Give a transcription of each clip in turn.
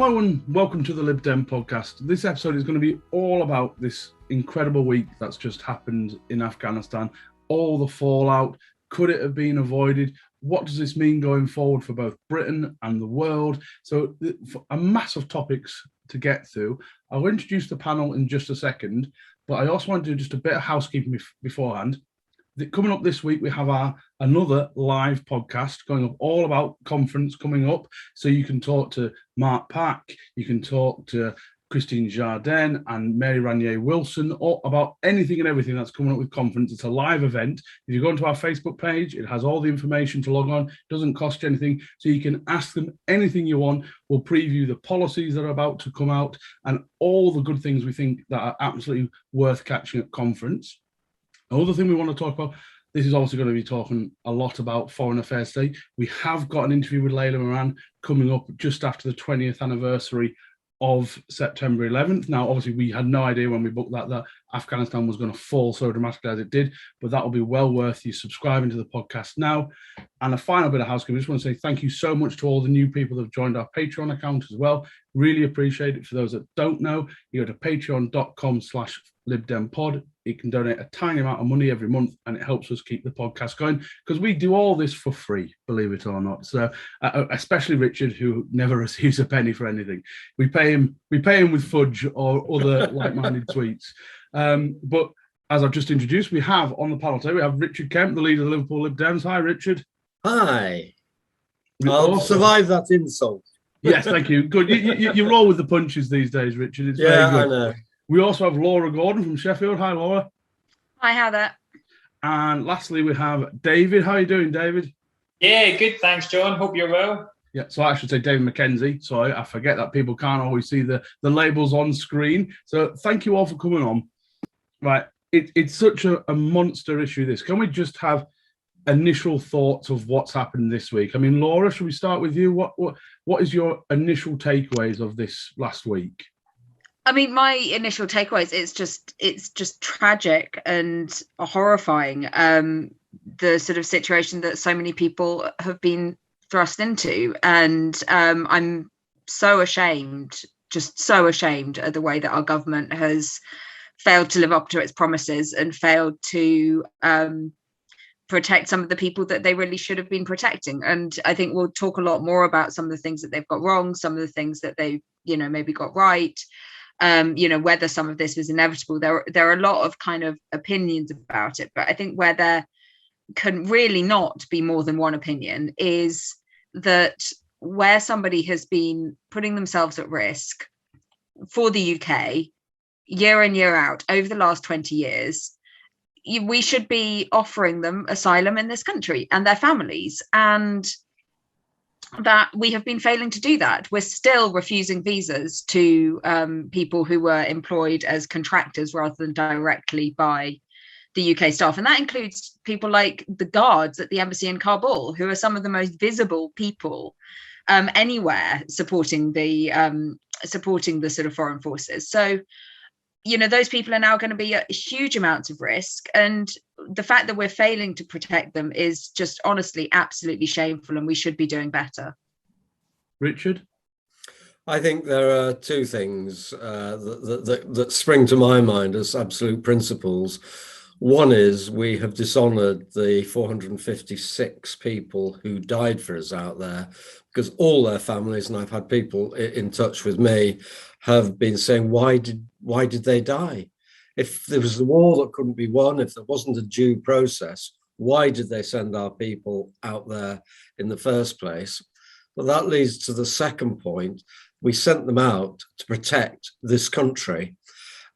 Hello and welcome to the Lib Dem Podcast. This episode is going to be all about this incredible week that's just happened in Afghanistan, all the fallout. Could it have been avoided? What does this mean going forward for both Britain and the world? So a mass of topics to get through. I'll introduce the panel in just a second, but I also want to do just a bit of housekeeping beforehand. Coming up this week, we have another live podcast going up all about conference coming up. So you can talk to Mark Pack, you can talk to Christine Jardin and Mary Ranier Wilson about anything and everything that's coming up with conference. It's a live event. If you go onto our Facebook page, it has all the information to log on. It doesn't cost you anything. So you can ask them anything you want. We'll preview the policies that are about to come out and all the good things we think that are absolutely worth catching at conference. Another thing we want to talk about, this is also going to be talking a lot about foreign affairs today. We have got an interview with Layla Moran coming up just after the 20th anniversary of September 11th. Now, obviously, we had no idea when we booked that Afghanistan was going to fall so dramatically as it did, but that will be well worth you subscribing to the podcast now. And a final bit of housekeeping, I just want to say thank you so much to all the new people that have joined our Patreon account as well. Really appreciate it. For those that don't know, you go to patreon.com/LibDemPod. You can donate a tiny amount of money every month, and it helps us keep the podcast going because we do all this for free, believe it or not. So, especially Richard, who never receives a penny for anything. We pay him with fudge or other like-minded sweets. But as I've just introduced, we have on the panel today, we have Richard Kemp, the leader of the Liverpool Lib Dems. Hi, Richard. Hi. I'll survive that insult. Yes, thank you. Good. You roll with the punches these days, Richard. It's very good. I know. We also have Laura Gordon from Sheffield. Hi, Laura. Hi, how there. And lastly, we have David. How are you doing, David? Yeah, good. Thanks, John. Hope you're well. Yeah, so I should say David McKenzie. Sorry, I forget that people can't always see the labels on screen. So thank you all for coming on. Right, it's such a monster issue, this. Can we just have initial thoughts of what's happened this week? I mean, Laura, should we start with you? What is your initial takeaways of this last week? I mean, my initial takeaways, it's just tragic and horrifying. The sort of situation that so many people have been thrust into. And I'm so ashamed, just so ashamed at the way that our government has failed to live up to its promises and failed to protect some of the people that they really should have been protecting. And I think we'll talk a lot more about some of the things that they've got wrong, some of the things that they, maybe got right. Whether some of this was inevitable. There are a lot of kind of opinions about it, but I think where there can really not be more than one opinion is that where somebody has been putting themselves at risk for the UK year in, year out over the last 20 years, we should be offering them asylum in this country and their families. And that we have been failing to do that. We're still refusing visas to people who were employed as contractors rather than directly by the UK staff. And that includes people like the guards at the embassy in Kabul, who are some of the most visible people anywhere supporting the sort of foreign forces. So, those people are now going to be at huge amounts of risk. And the fact that we're failing to protect them is just honestly absolutely shameful, and we should be doing better. Richard? I think there are two things that spring to my mind as absolute principles. One is we have dishonoured the 456 people who died for us out there, because all their families, and I've had people in touch with me, have been saying, why did they die? If there was a war that couldn't be won, if there wasn't a due process, why did they send our people out there in the first place? But that leads to the second point. We sent them out to protect this country.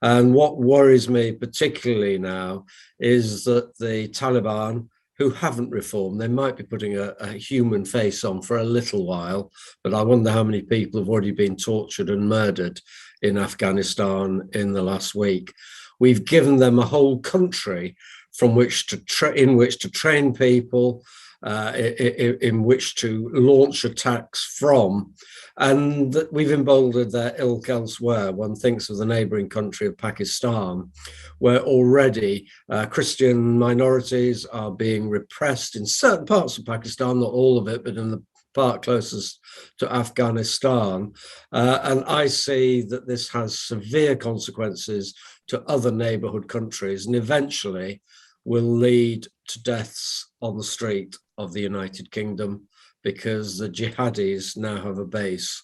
And what worries me particularly now is that the Taliban, who haven't reformed, they might be putting a human face on for a little while, but I wonder how many people have already been tortured and murdered in Afghanistan in the last week. We've given them a whole country from which to in which to train people, in which to launch attacks from, and we've emboldened their ilk elsewhere. One thinks of the neighbouring country of Pakistan, where already Christian minorities are being repressed in certain parts of Pakistan, not all of it, but in the part closest to Afghanistan. And I see that this has severe consequences to other neighbourhood countries and eventually will lead to deaths on the street of the United Kingdom, because the jihadis now have a base,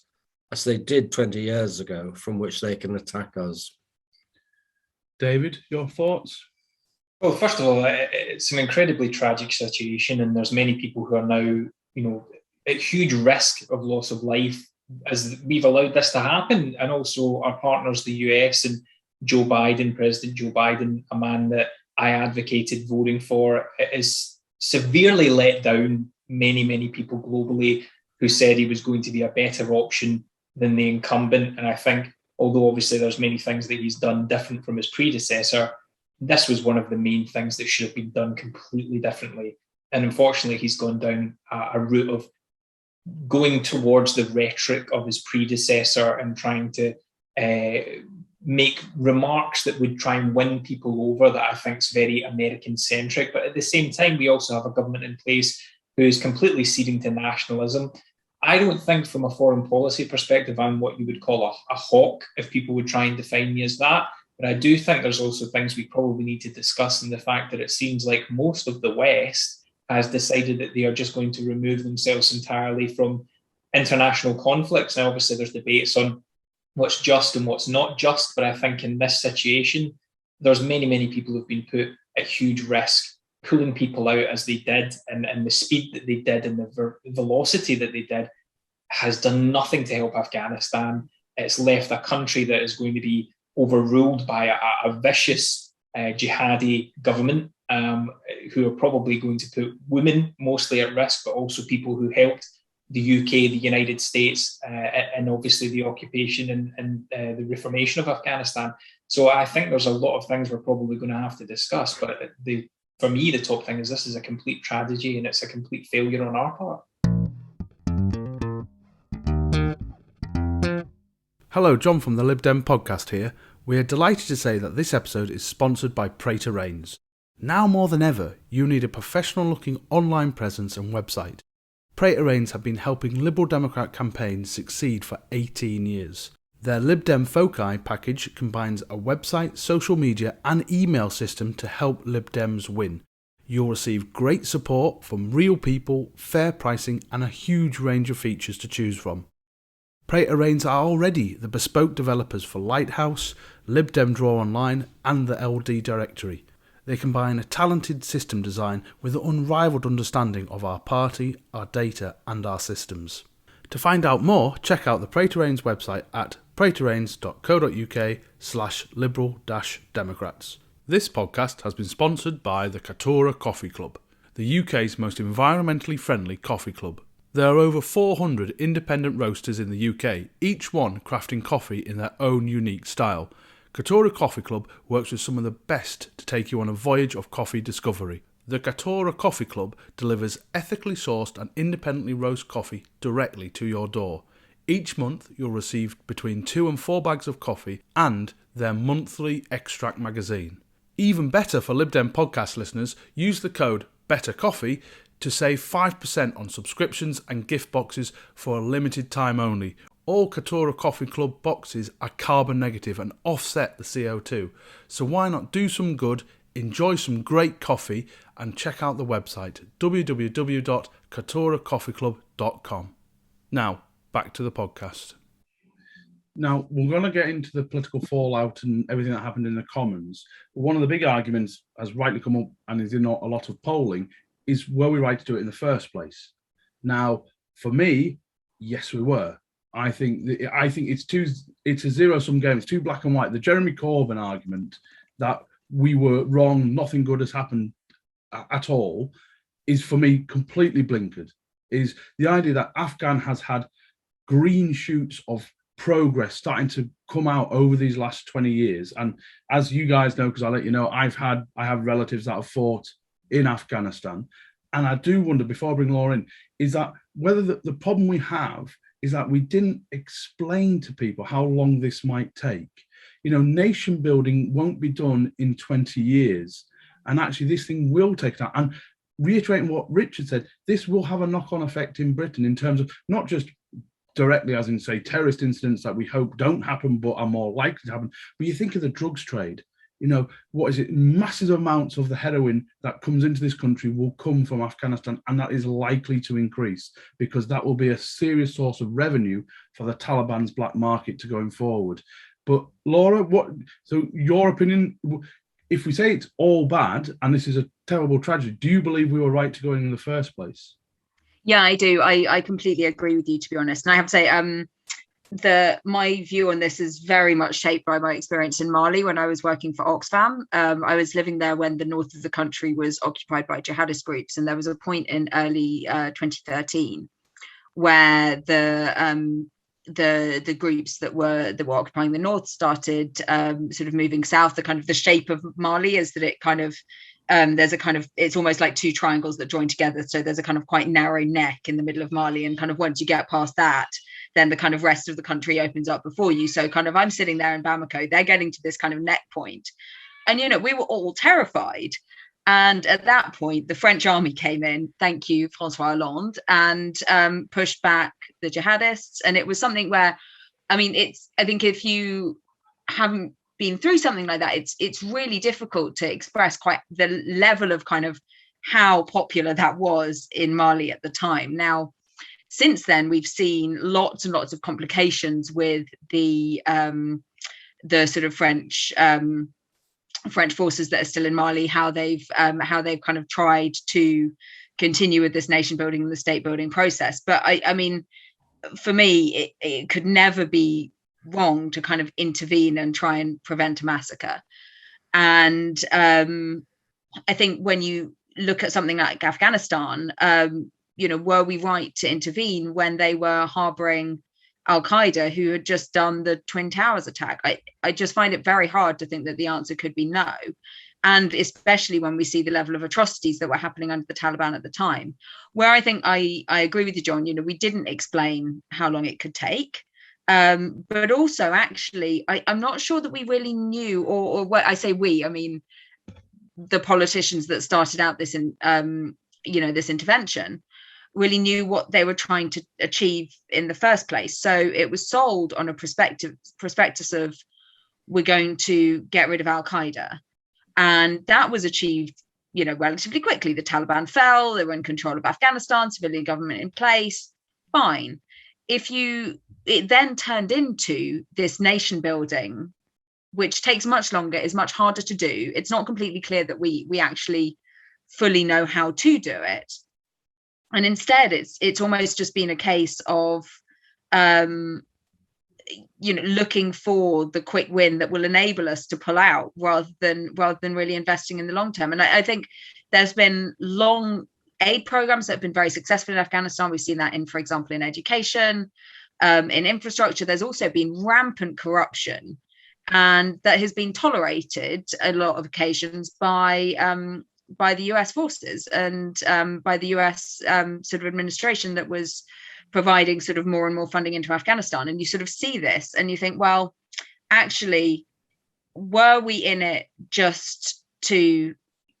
as they did 20 years ago, from which they can attack us. David, your thoughts? Well, first of all, it's an incredibly tragic situation, and there's many people who are now, at huge risk of loss of life as we've allowed this to happen. And also our partners, the US and Joe Biden, President Joe Biden, a man that I advocated voting for, is severely let down many, many people globally who said he was going to be a better option than the incumbent. And I think, although obviously there's many things that he's done different from his predecessor, this was one of the main things that should have been done completely differently. And unfortunately, he's gone down a route of going towards the rhetoric of his predecessor and trying to make remarks that would try and win people over, that I think is very American-centric. But at the same time, we also have a government in place who is completely ceding to nationalism. I don't think from a foreign policy perspective I'm what you would call a hawk, if people would try and define me as that. But I do think there's also things we probably need to discuss, in the fact that it seems like most of the West has decided that they are just going to remove themselves entirely from international conflicts. Now, obviously, there's debates on what's just and what's not just, but I think in this situation, there's many, many people who've been put at huge risk, pulling people out as they did, and the speed that they did and the velocity that they did has done nothing to help Afghanistan. It's left a country that is going to be overruled by a vicious jihadi government who are probably going to put women mostly at risk, but also people who helped the UK, the United States, and obviously the occupation and the reformation of Afghanistan. So I think there's a lot of things we're probably going to have to discuss. But for me, the top thing is this is a complete tragedy and it's a complete failure on our part. Hello, John from the Lib Dem Podcast here. We are delighted to say that this episode is sponsored by Pray to Reigns. Now more than ever, you need a professional-looking online presence and website. Pray to Reigns have been helping Liberal Democrat campaigns succeed for 18 years. Their Lib Dem Foci package combines a website, social media and email system to help Lib Dems win. You'll receive great support from real people, fair pricing and a huge range of features to choose from. Pray to Reigns are already the bespoke developers for Lighthouse, Lib Dem Draw Online and the LD Directory. They combine a talented system design with an unrivaled understanding of our party, our data and our systems. To find out more, check out the Pray to Reigns website at praytoreigns.co.uk/liberal-democrats. This podcast has been sponsored by the Katora Coffee Club, the UK's most environmentally friendly coffee club. There are over 400 independent roasters in the UK, each one crafting coffee in their own unique style. Katora Coffee Club works with some of the best to take you on a voyage of coffee discovery. The Katora Coffee Club delivers ethically sourced and independently roast coffee directly to your door. Each month you'll receive between 2 and 4 bags of coffee and their monthly extract magazine. Even better for Lib Dem podcast listeners, use the code BETTERCOFFEE to save 5% on subscriptions and gift boxes for a limited time only. All Katora Coffee Club boxes are carbon negative and offset the CO2. So why not do some good, enjoy some great coffee and check out the website www.katoracoffeeclub.com. Now, back to the podcast. Now, we're going to get into the political fallout and everything that happened in the Commons. One of the big arguments has rightly come up and is in a lot of polling is, were we right to do it in the first place? Now, for me, yes, we were. I think it's a zero-sum game. It's too black and white. The Jeremy Corbyn argument that we were wrong, nothing good has happened at all, is for me completely blinkered. Is the idea that Afghan has had green shoots of progress starting to come out over these last 20 years. And as you guys know, because I'll let you know, I have relatives that have fought in Afghanistan. And I do wonder, before I bring Laura in, is that whether the problem we have is that we didn't explain to people how long this might take. You know, nation building won't be done in 20 years. And actually this thing will take time. And reiterating what Richard said, this will have a knock-on effect in Britain in terms of not just directly, as in, say, terrorist incidents that we hope don't happen but are more likely to happen, but you think of the drugs trade. You know, what is it? Massive amounts of the heroin that comes into this country will come from Afghanistan, and that is likely to increase because that will be a serious source of revenue for the Taliban's black market to going forward. But Laura, so your opinion, if we say it's all bad and this is a terrible tragedy, do you believe we were right to go in the first place? Yeah, I do. I completely agree with you, to be honest. And I have to say, my view on this is very much shaped by my experience in Mali when I was working for Oxfam. I was living there when the north of the country was occupied by jihadist groups, and there was a point in early 2013 where the groups that were occupying the north started sort of moving south. The shape of Mali is that it kind of there's a kind of, it's almost like two triangles that join together. So there's a kind of quite narrow neck in the middle of Mali, and kind of once you get past that, then the kind of rest of the country opens up before you. So kind of I'm sitting there in Bamako, they're getting to this kind of neck point, and we were all terrified. And at that point, the French army came in, thank you, François Hollande, and pushed back the jihadists. And it was something where, I think if you haven't been through something like that, it's really difficult to express quite the level of kind of how popular that was in Mali at the time. Now, since then, we've seen lots and lots of complications with the sort of French forces that are still in Mali, how they've kind of tried to continue with this nation building and the state building process. But I mean, for me, it could never be wrong to kind of intervene and try and prevent a massacre. And I think when you look at something like Afghanistan, were we right to intervene when they were harboring Al-Qaeda, who had just done the Twin Towers attack? I just find it very hard to think that the answer could be no. And especially when we see the level of atrocities that were happening under the Taliban at the time, where I think I agree with you, John, we didn't explain how long it could take. But also, actually, I'm not sure that we really knew, or what I say we, I mean, the politicians that started out this this intervention really knew what they were trying to achieve in the first place. So it was sold on a prospectus of, we're going to get rid of Al-Qaeda. And that was achieved, relatively quickly. The Taliban fell, they were in control of Afghanistan, civilian government in place, fine. It then turned into this nation building, which takes much longer, is much harder to do. It's not completely clear that we actually fully know how to do it. And instead, it's almost just been a case of, looking for the quick win that will enable us to pull out rather than really investing in the long term. And I think there's been long aid programs that have been very successful in Afghanistan. We've seen that for example, in education, in infrastructure. There's also been rampant corruption, and that has been tolerated a lot of occasions by the US forces and by the US sort of administration that was providing sort of more and more funding into Afghanistan. And you sort of see this and you think, well, actually, were we in it just to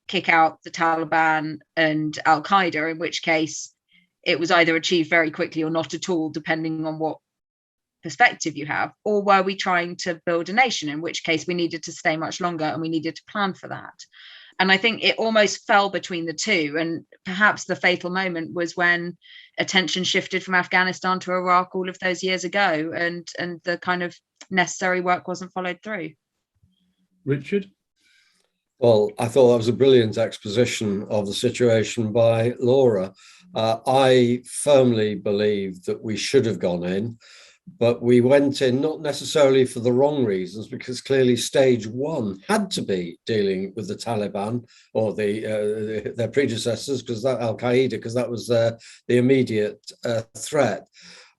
kick out the Taliban and Al-Qaeda, in which case it was either achieved very quickly or not at all, depending on what perspective you have? Or were we trying to build a nation, in which case we needed to stay much longer and we needed to plan for that? And I think it almost fell between the two. And perhaps the fatal moment was when attention shifted from Afghanistan to Iraq all of those years ago, and the kind of necessary work wasn't followed through. Richard? Well, I thought that was a brilliant exposition of the situation by Laura. I firmly believe that we should have gone in, but we went in not necessarily for the wrong reasons, because clearly stage one had to be dealing with the Taliban or their predecessors, because that Al-Qaeda, because that was the immediate threat.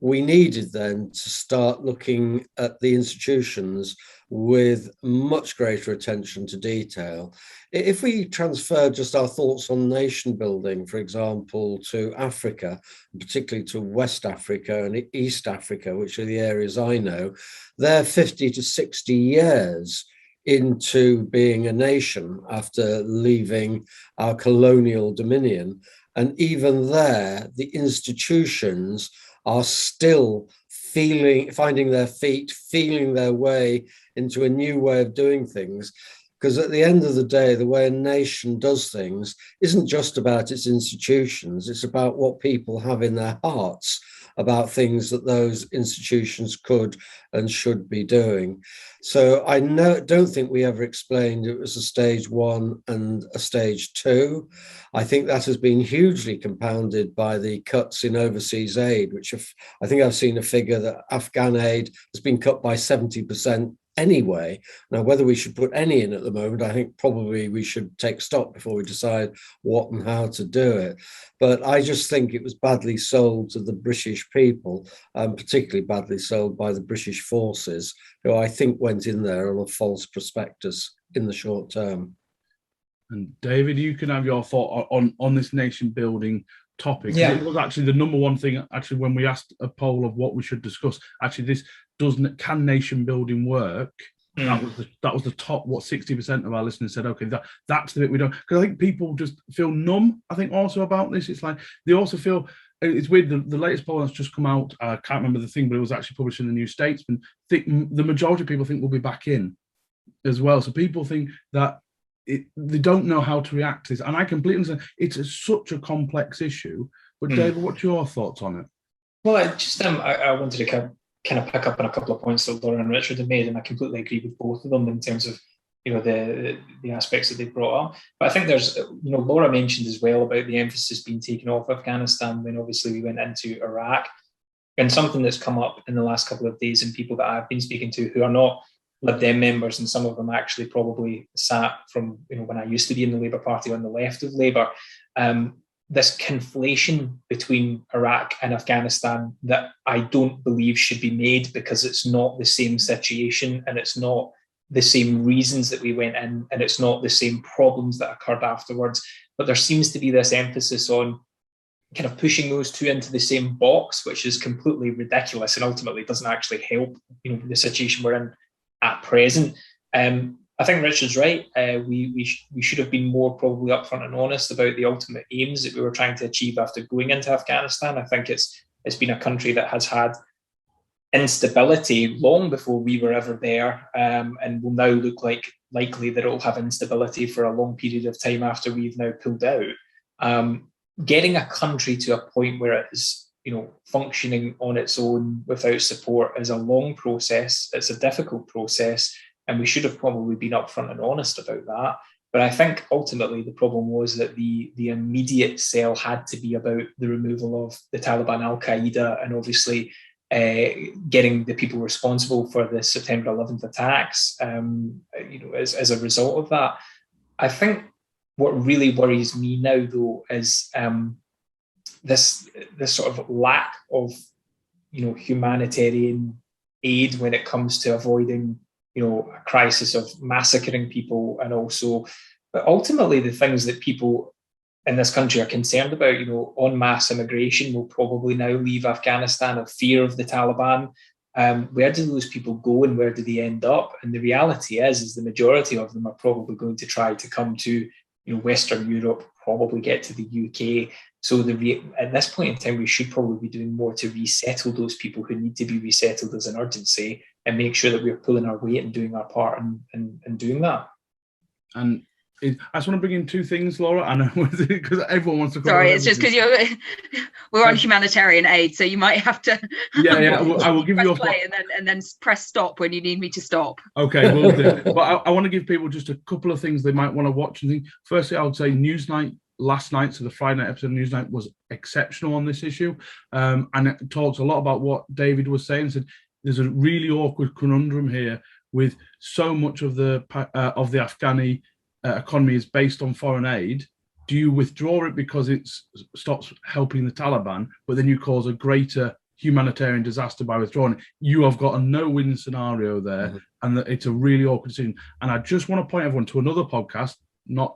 We needed then to start looking at the institutions with much greater attention to detail. If we transfer just our thoughts on nation building, for example, to Africa, particularly to West Africa and East Africa, which are the areas I know, they're 50 to 60 years into being a nation after leaving our colonial dominion. And even there, the institutions are still finding their feet, feeling their way into a new way of doing things. Because at the end of the day, the way a nation does things isn't just about its institutions, it's about what people have in their hearts about things that those institutions could and should be doing. So I don't think we ever explained it was a stage 1 and a stage 2. I think that has been hugely compounded by the cuts in overseas aid, which I think I've seen a figure that Afghan aid has been cut by 70% anyway. Now, whether we should put any in at the moment, I think probably we should take stock before we decide what and how to do it. But I just think it was badly sold to the British people, particularly badly sold by the British forces, who I think went in there on a false prospectus in the short term. And David, you can have your thought on this nation building topic. Yeah. It was actually the number one thing, actually, when we asked a poll of what we should discuss. Actually, can nation building work? That was the top, 60% of our listeners said, okay, that's the bit we don't, because I think people just feel numb, I think, also about this. It's like, they also feel, it's weird, the latest poll that's just come out, I can't remember the thing, but it was actually published in the New Statesman. The majority of people think we'll be back in as well. So people think that they don't know how to react to this. And I completely understand, it's such a complex issue. But David, what's your thoughts on it? Well, I wanted to kind of pick up on a couple of points that Laura and Richard have made, and I completely agree with both of them in terms of, the aspects that they brought up. But I think there's, Laura mentioned as well about the emphasis being taken off Afghanistan when obviously we went into Iraq, and something that's come up in the last couple of days and people that I've been speaking to who are not Lib Dem members, and some of them actually probably sat from, when I used to be in the Labour Party on the left of Labour, this conflation between Iraq and Afghanistan that I don't believe should be made, because it's not the same situation and it's not the same reasons that we went in and it's not the same problems that occurred afterwards. But there seems to be this emphasis on kind of pushing those two into the same box, which is completely ridiculous and ultimately doesn't actually help, the situation we're in at present. I think Richard's right. We should have been more probably upfront and honest about the ultimate aims that we were trying to achieve after going into Afghanistan. I think it's been a country that has had instability long before we were ever there, and will now look likely that it will have instability for a long period of time after we've now pulled out. Getting a country to a point where it is, functioning on its own without support is a long process. It's a difficult process. And we should have probably been upfront and honest about that. But I think ultimately the problem was that the immediate sell had to be about the removal of the Taliban, Al-Qaeda, and obviously getting the people responsible for the September 11th attacks, as a result of that. I think what really worries me now, though, is this sort of lack of, humanitarian aid when it comes to avoiding a crisis of massacring people, and also, but ultimately the things that people in this country are concerned about, en masse immigration will probably now leave Afghanistan of fear of the Taliban. Where do those people go and where do they end up? And the reality is the majority of them are probably going to try to come to, Western Europe, probably get to the UK. So at this point in time, we should probably be doing more to resettle those people who need to be resettled as an urgency, and make sure that we're pulling our weight and doing our part and doing that. And I just want to bring in two things, Laura. I know, because everyone wants to. Sorry, it's just because we're on humanitarian aid, so you might have to. Yeah. I will give you your play and then press stop when you need me to stop. Okay, we'll do. But I want to give people just a couple of things they might want to watch and think. Firstly, I would say Newsnight last night, so the Friday night episode of Newsnight, was exceptional on this issue, and it talks a lot about what David was saying. Said there's a really awkward conundrum here with so much of the Afghani economy is based on foreign aid. Do you withdraw it because it stops helping the Taliban, but then you cause a greater humanitarian disaster by withdrawing it? You have got a no-win scenario there, and it's a really awkward decision. And I just want to point everyone to another podcast, not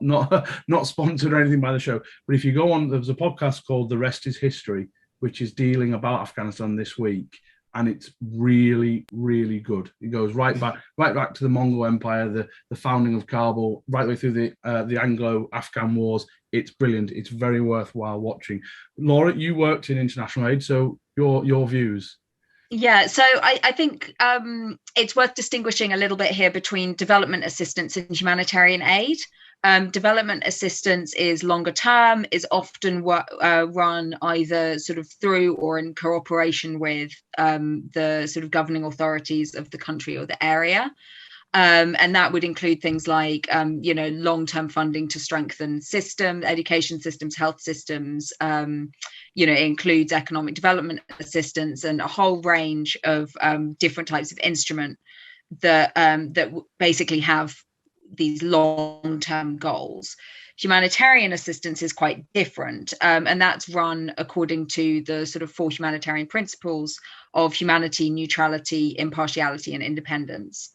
sponsored or anything by the show, but if you go on, there's a podcast called The Rest is History, which is dealing about Afghanistan this week. and it's really, really good. It goes right back to the Mongol Empire, the founding of Kabul, right the way through the Anglo-Afghan wars. It's brilliant. It's very worthwhile watching. Laura, you worked in international aid, so your views. Yeah, so I think it's worth distinguishing a little bit here between development assistance and humanitarian aid. Development assistance is longer term, is often run either sort of through or in cooperation with the sort of governing authorities of the country or the area. And that would include things like, long-term funding to strengthen education systems, health systems. It includes economic development assistance and a whole range of different types of instrument that basically have these long-term goals. Humanitarian assistance is quite different, and that's run according to the sort of 4 humanitarian principles of humanity, neutrality, impartiality, and independence.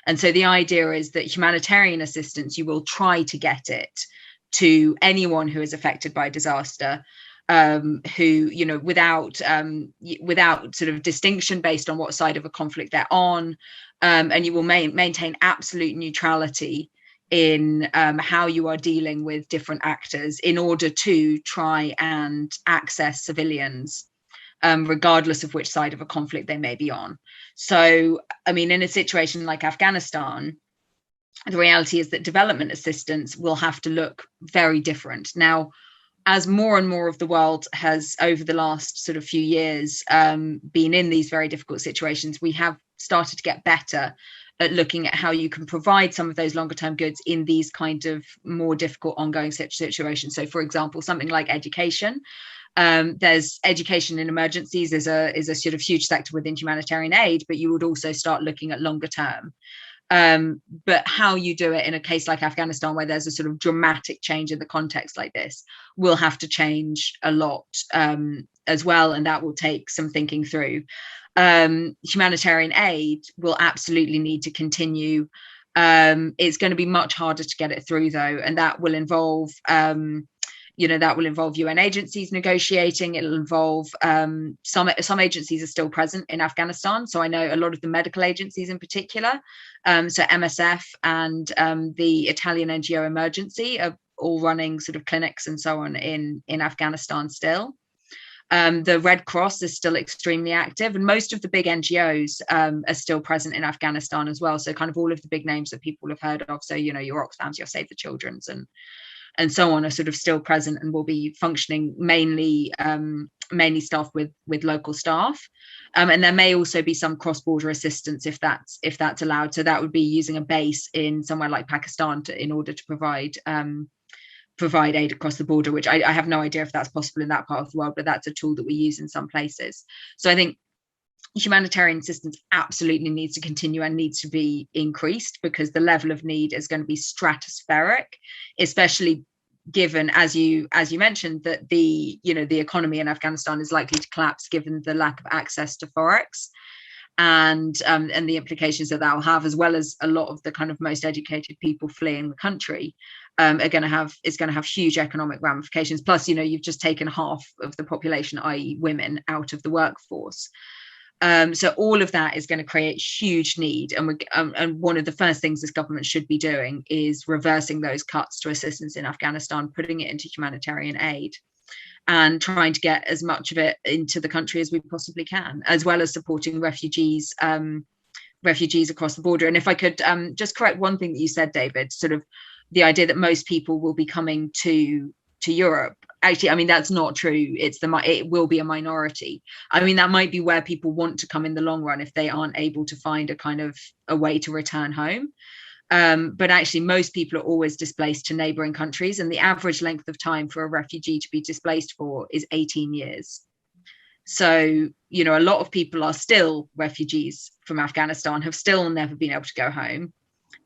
And so the idea is that humanitarian assistance, you will try to get it to anyone who is affected by disaster, who, without sort of distinction based on what side of a conflict they're on. And you will maintain absolute neutrality in how you are dealing with different actors in order to try and access civilians, regardless of which side of a conflict they may be on. So, I mean, in a situation like Afghanistan, the reality is that development assistance will have to look very different. Now, as more and more of the world has, over the last sort of few years, been in these very difficult situations, we have started to get better at looking at how you can provide some of those longer term goods in these kind of more difficult ongoing situations. So, for example, something like education. There's education in emergencies is a sort of huge sector within humanitarian aid, but you would also start looking at longer term. But how you do it in a case like Afghanistan, where there's a sort of dramatic change in the context like this, will have to change a lot as well, and that will take some thinking through. Humanitarian aid will absolutely need to continue. It's going to be much harder to get it through, though, and that will involve UN agencies negotiating. It'll involve some agencies are still present in Afghanistan. So I know a lot of the medical agencies in particular, so MSF and the Italian NGO Emergency are all running sort of clinics and so on in Afghanistan still. The Red Cross is still extremely active, and most of the big NGOs are still present in Afghanistan as well. So kind of all of the big names that people have heard of. So, your Oxfams, your Save the Children's and so on are sort of still present and will be functioning mainly staffed with local staff. And there may also be some cross-border assistance if that's allowed. So that would be using a base in somewhere like Pakistan in order to provide aid across the border, which I have no idea if that's possible in that part of the world, but that's a tool that we use in some places. So I think humanitarian assistance absolutely needs to continue and needs to be increased, because the level of need is going to be stratospheric, especially given, as you mentioned, that the economy in Afghanistan is likely to collapse given the lack of access to forex and the implications that will have, as well as a lot of the kind of most educated people fleeing the country is going to have huge economic ramifications. Plus, you've just taken half of the population, i.e. women, out of the workforce. So all of that is going to create huge need. And one of the first things this government should be doing is reversing those cuts to assistance in Afghanistan, putting it into humanitarian aid and trying to get as much of it into the country as we possibly can, as well as supporting refugees across the border. And if I could just correct one thing that you said, David, sort of the idea that most people will be coming to Europe. Actually, I mean, that's not true. It will be a minority. I mean, that might be where people want to come in the long run if they aren't able to find a way to return home. But actually, most people are always displaced to neighboring countries, and the average length of time for a refugee to be displaced for is 18 years. So, a lot of people are still refugees from Afghanistan, have still never been able to go home.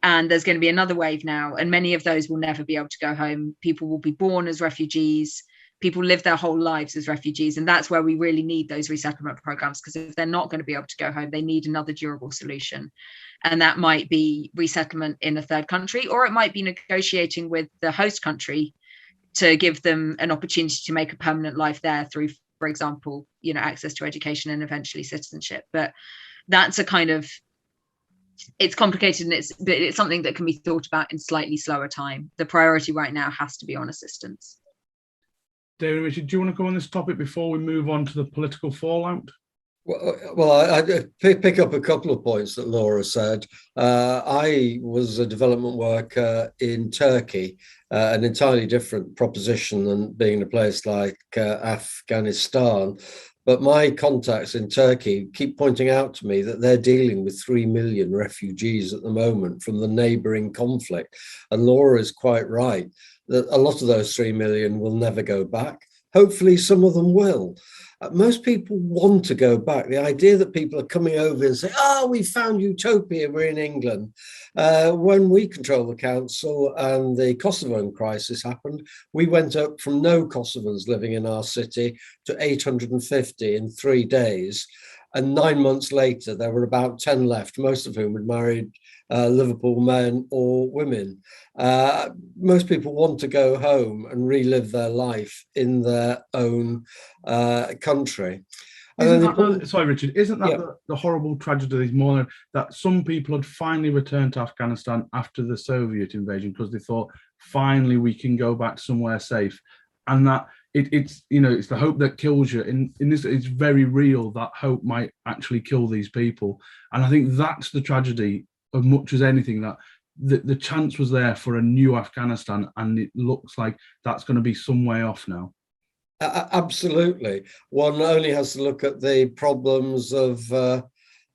And there's going to be another wave now, and many of those will never be able to go home. People will be born as refugees. People live their whole lives as refugees. And that's where we really need those resettlement programs, because if they're not going to be able to go home, they need another durable solution. And that might be resettlement in a third country, or it might be negotiating with the host country to give them an opportunity to make a permanent life there through for example, access to education and eventually citizenship. But that's a kind of, it's complicated, and it's something that can be thought about in slightly slower time. The priority right now has to be on assistance. David and Richard, do you want to go on this topic before we move on to the political fallout? Well, I pick up a couple of points that Laura said. I was a development worker in Turkey, an entirely different proposition than being in a place like Afghanistan. But my contacts in Turkey keep pointing out to me that they're dealing with 3 million refugees at the moment from the neighbouring conflict. And Laura is quite right that a lot of those 3 million will never go back. Hopefully some of them will. Most people want to go back. The idea that people are coming over and say, we found utopia, we're in England. When we controlled the council and the Kosovan crisis happened, we went up from no Kosovans living in our city to 850 in 3 days. And 9 months later, there were about 10 left, most of whom had married Liverpool men or women. Most people want to go home and relive their life in their own country. Sorry, Richard, isn't that the horrible tragedy is more that some people had finally returned to Afghanistan after the Soviet invasion because they thought, finally, we can go back somewhere safe. And that it's the hope that kills you. In this, it's very real that hope might actually kill these people. And I think that's the tragedy as much as anything, that the chance was there for a new Afghanistan, and it looks like that's going to be some way off now. Absolutely. One only has to look at the problems of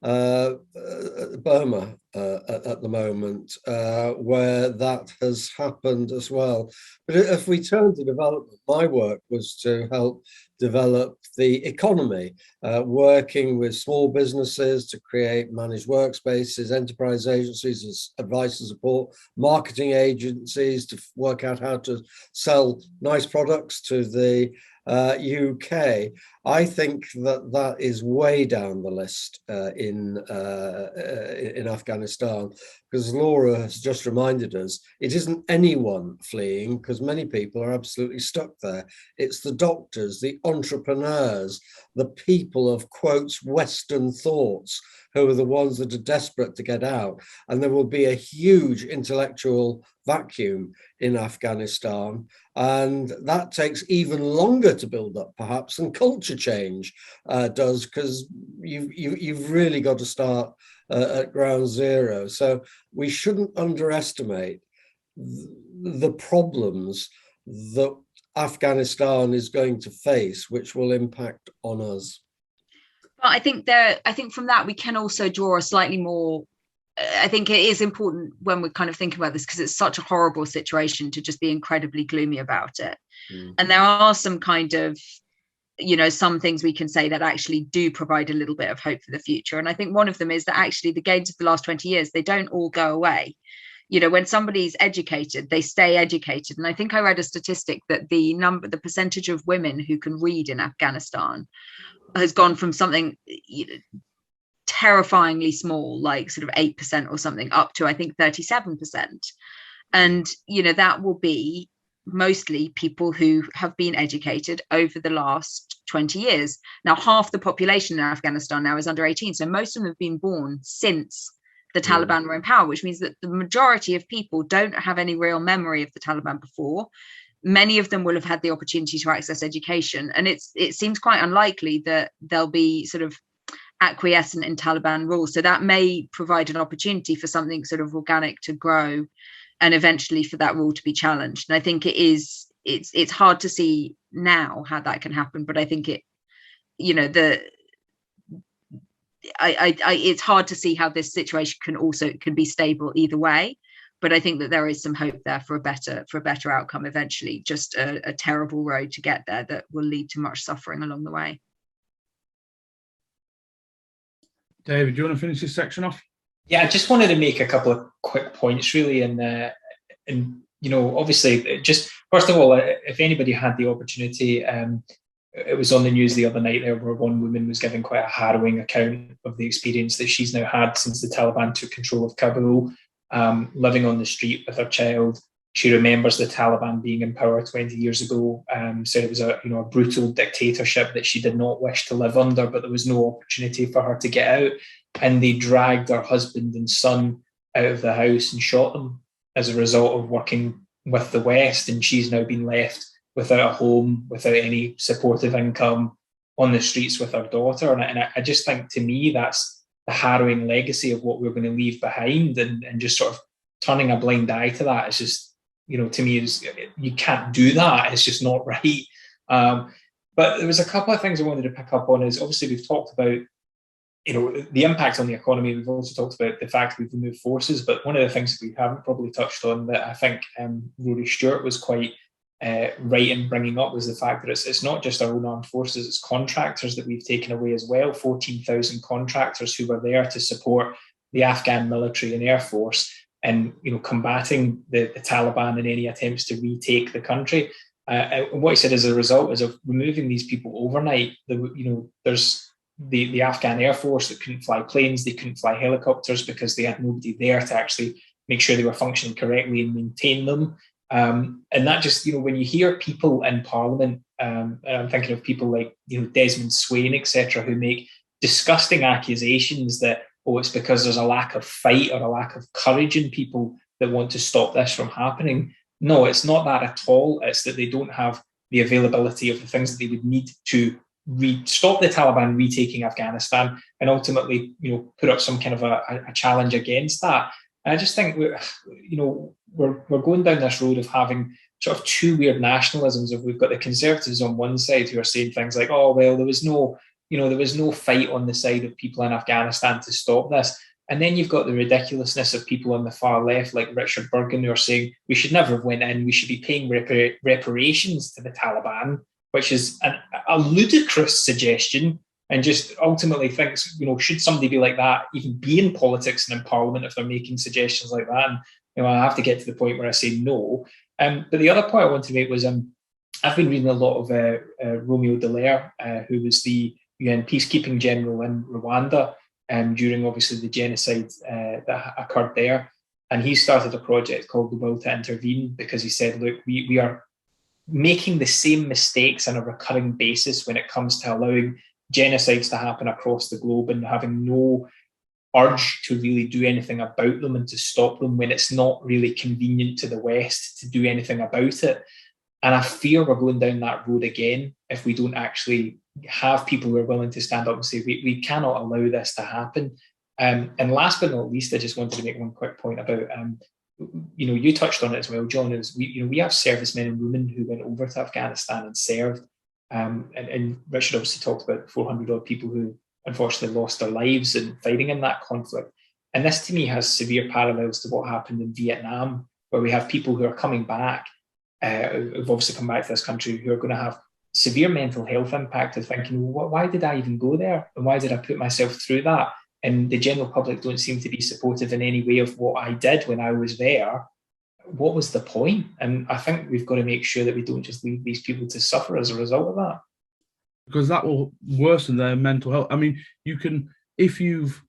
Burma at the moment, where that has happened as well. But if we turn to development, my work was to help develop the economy, working with small businesses to create managed workspaces, enterprise agencies as advice and support, marketing agencies to work out how to sell nice products to the UK. I think that is way down the list in Afghanistan, because Laura has just reminded us it isn't anyone fleeing, because many people are absolutely stuck there. It's the doctors, the entrepreneurs, the people of, quotes, Western thoughts, who are the ones that are desperate to get out. And there will be a huge intellectual vacuum in Afghanistan. And that takes even longer to build up, perhaps, than culture change does, because you've really got to start at ground zero. So we shouldn't underestimate the problems that Afghanistan is going to face, which will impact on us. But I think from that we can also draw a slightly more. I think it is important when we're kind of thinking about this, because it's such a horrible situation to just be incredibly gloomy about it. And there are some kind of, some things we can say that actually do provide a little bit of hope for the future. And I think one of them is that actually the gains of the last 20 years, they don't all go away. When somebody's educated, they stay educated. And I think I read a statistic that the percentage of women who can read in Afghanistan has gone from something terrifyingly small, like sort of 8% or something, up to I think 37%. And that will be mostly people who have been educated over the last 20 years. Now, half the population in Afghanistan now is under 18, so most of them have been born since the Taliban were in power, which means that the majority of people don't have any real memory of the Taliban before. Many of them will have had the opportunity to access education, and it seems quite unlikely that they'll be sort of acquiescent in Taliban rule. So that may provide an opportunity for something sort of organic to grow, and eventually for that rule to be challenged. And I think it's hard to see now how that can happen, but I think it's hard to see how this situation can be stable either way. But I think that there is some hope there for a better outcome eventually, just a terrible road to get there that will lead to much suffering along the way. David, do you want to finish this section off? Yeah, I just wanted to make a couple of quick points, really. And obviously, just first of all, if anybody had the opportunity, it was on the news the other night there where one woman was giving quite a harrowing account of the experience that she's now had since the Taliban took control of Kabul. Living on the street with her child. She remembers the Taliban being in power 20 years ago. Said it was a brutal dictatorship that she did not wish to live under, but there was no opportunity for her to get out. And they dragged her husband and son out of the house and shot them as a result of working with the West. And she's now been left without a home, without any supportive income, on the streets with her daughter. And I just think, to me, that's the harrowing legacy of what we're going to leave behind. And just sort of turning a blind eye to that is just, to me, you can't do that. It's just not right. But there was a couple of things I wanted to pick up on. Is obviously we've talked about, the impact on the economy. We've also talked about the fact we've removed forces. But one of the things that we haven't probably touched on, that I think Rory Stewart was quite right in bringing up, was the fact that it's not just our own armed forces, it's contractors that we've taken away as well. 14,000 contractors who were there to support the Afghan military and air force, and combating the Taliban and any attempts to retake the country. And what he said, as a result is of removing these people overnight, there's the Afghan Air Force that couldn't fly planes, they couldn't fly helicopters because they had nobody there to actually make sure they were functioning correctly and maintain them. And that just, when you hear people in Parliament, and I'm thinking of people like, Desmond Swayne, etc., who make disgusting accusations that, it's because there's a lack of fight or a lack of courage in people that want to stop this from happening. No, it's not that at all. It's that they don't have the availability of the things that they would need to stop the Taliban retaking Afghanistan, and ultimately, put up some kind of a challenge against that. And I just think we're going down this road of having sort of two weird nationalisms. If we've got the Conservatives on one side who are saying things like, oh, well, there was no fight on the side of people in Afghanistan to stop this. And then you've got the ridiculousness of people on the far left, like Richard Burgon, who are saying we should never have went in, we should be paying reparations to the Taliban, which is a ludicrous suggestion, and just ultimately thinks, should somebody be like that even be in politics and in Parliament if they're making suggestions like that? And, I have to get to the point where I say no. But the other point I want to make was I've been reading a lot of Romeo Dallaire, who was the UN peacekeeping general in Rwanda during, obviously, the genocide that occurred there. And he started a project called The Will to Intervene, because he said, look, we are making the same mistakes on a recurring basis when it comes to allowing genocides to happen across the globe and having no urge to really do anything about them and to stop them when it's not really convenient to the West to do anything about it. And I fear we're going down that road again if we don't actually have people who are willing to stand up and say, we cannot allow this to happen. And last but not least, I just wanted to make one quick point about, you touched on it as well, John, is we have servicemen and women who went over to Afghanistan and served. And Richard obviously talked about 400 odd people who unfortunately lost their lives in fighting in that conflict. And this, to me, has severe parallels to what happened in Vietnam, where we have people who are coming back, who've obviously come back to this country, who are going to have severe mental health impact of thinking, why did I even go there? And why did I put myself through that? And the general public don't seem to be supportive in any way of what I did when I was there. What was the point? And I think we've got to make sure that we don't just leave these people to suffer as a result of that. Because that will worsen their mental health. I mean, if you've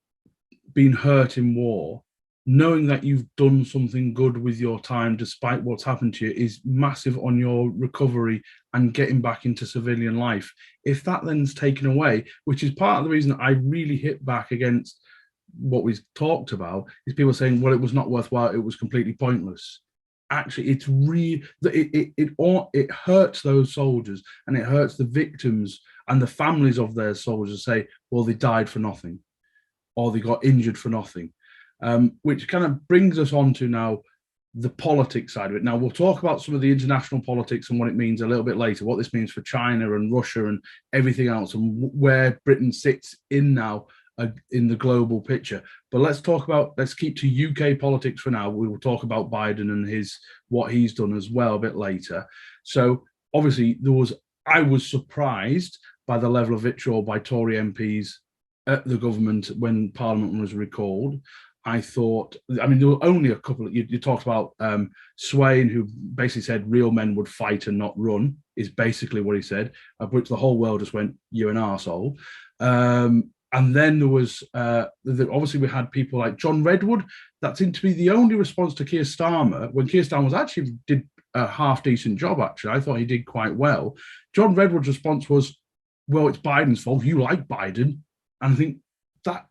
been hurt in war, knowing that you've done something good with your time despite what's happened to you is massive on your recovery and getting back into civilian life. If that then's taken away, which is part of the reason I really hit back against what we've talked about, is people saying, well, it was not worthwhile, it was completely pointless. Actually, it's really, it hurts those soldiers, and it hurts the victims and the families of their soldiers say, well, they died for nothing, or they got injured for nothing. Which kind of brings us on to now the politics side of it. Now, we'll talk about some of the international politics and what it means a little bit later, what this means for China and Russia and everything else, and where Britain sits in now in the global picture. But let's keep to UK politics for now. We will talk about Biden and what he's done as well a bit later. So obviously I was surprised by the level of vitriol by Tory MPs at the government when Parliament was recalled. I mean, there were only a couple. You talked about Swain, who basically said real men would fight and not run, is basically what he said, which the whole world just went, you're an arsehole. And then there was, obviously we had people like John Redwood. That seemed to be the only response to Keir Starmer, when Keir Starmer did a half-decent job, actually. I thought he did quite well. John Redwood's response was, well, it's Biden's fault. You like Biden. And I think that's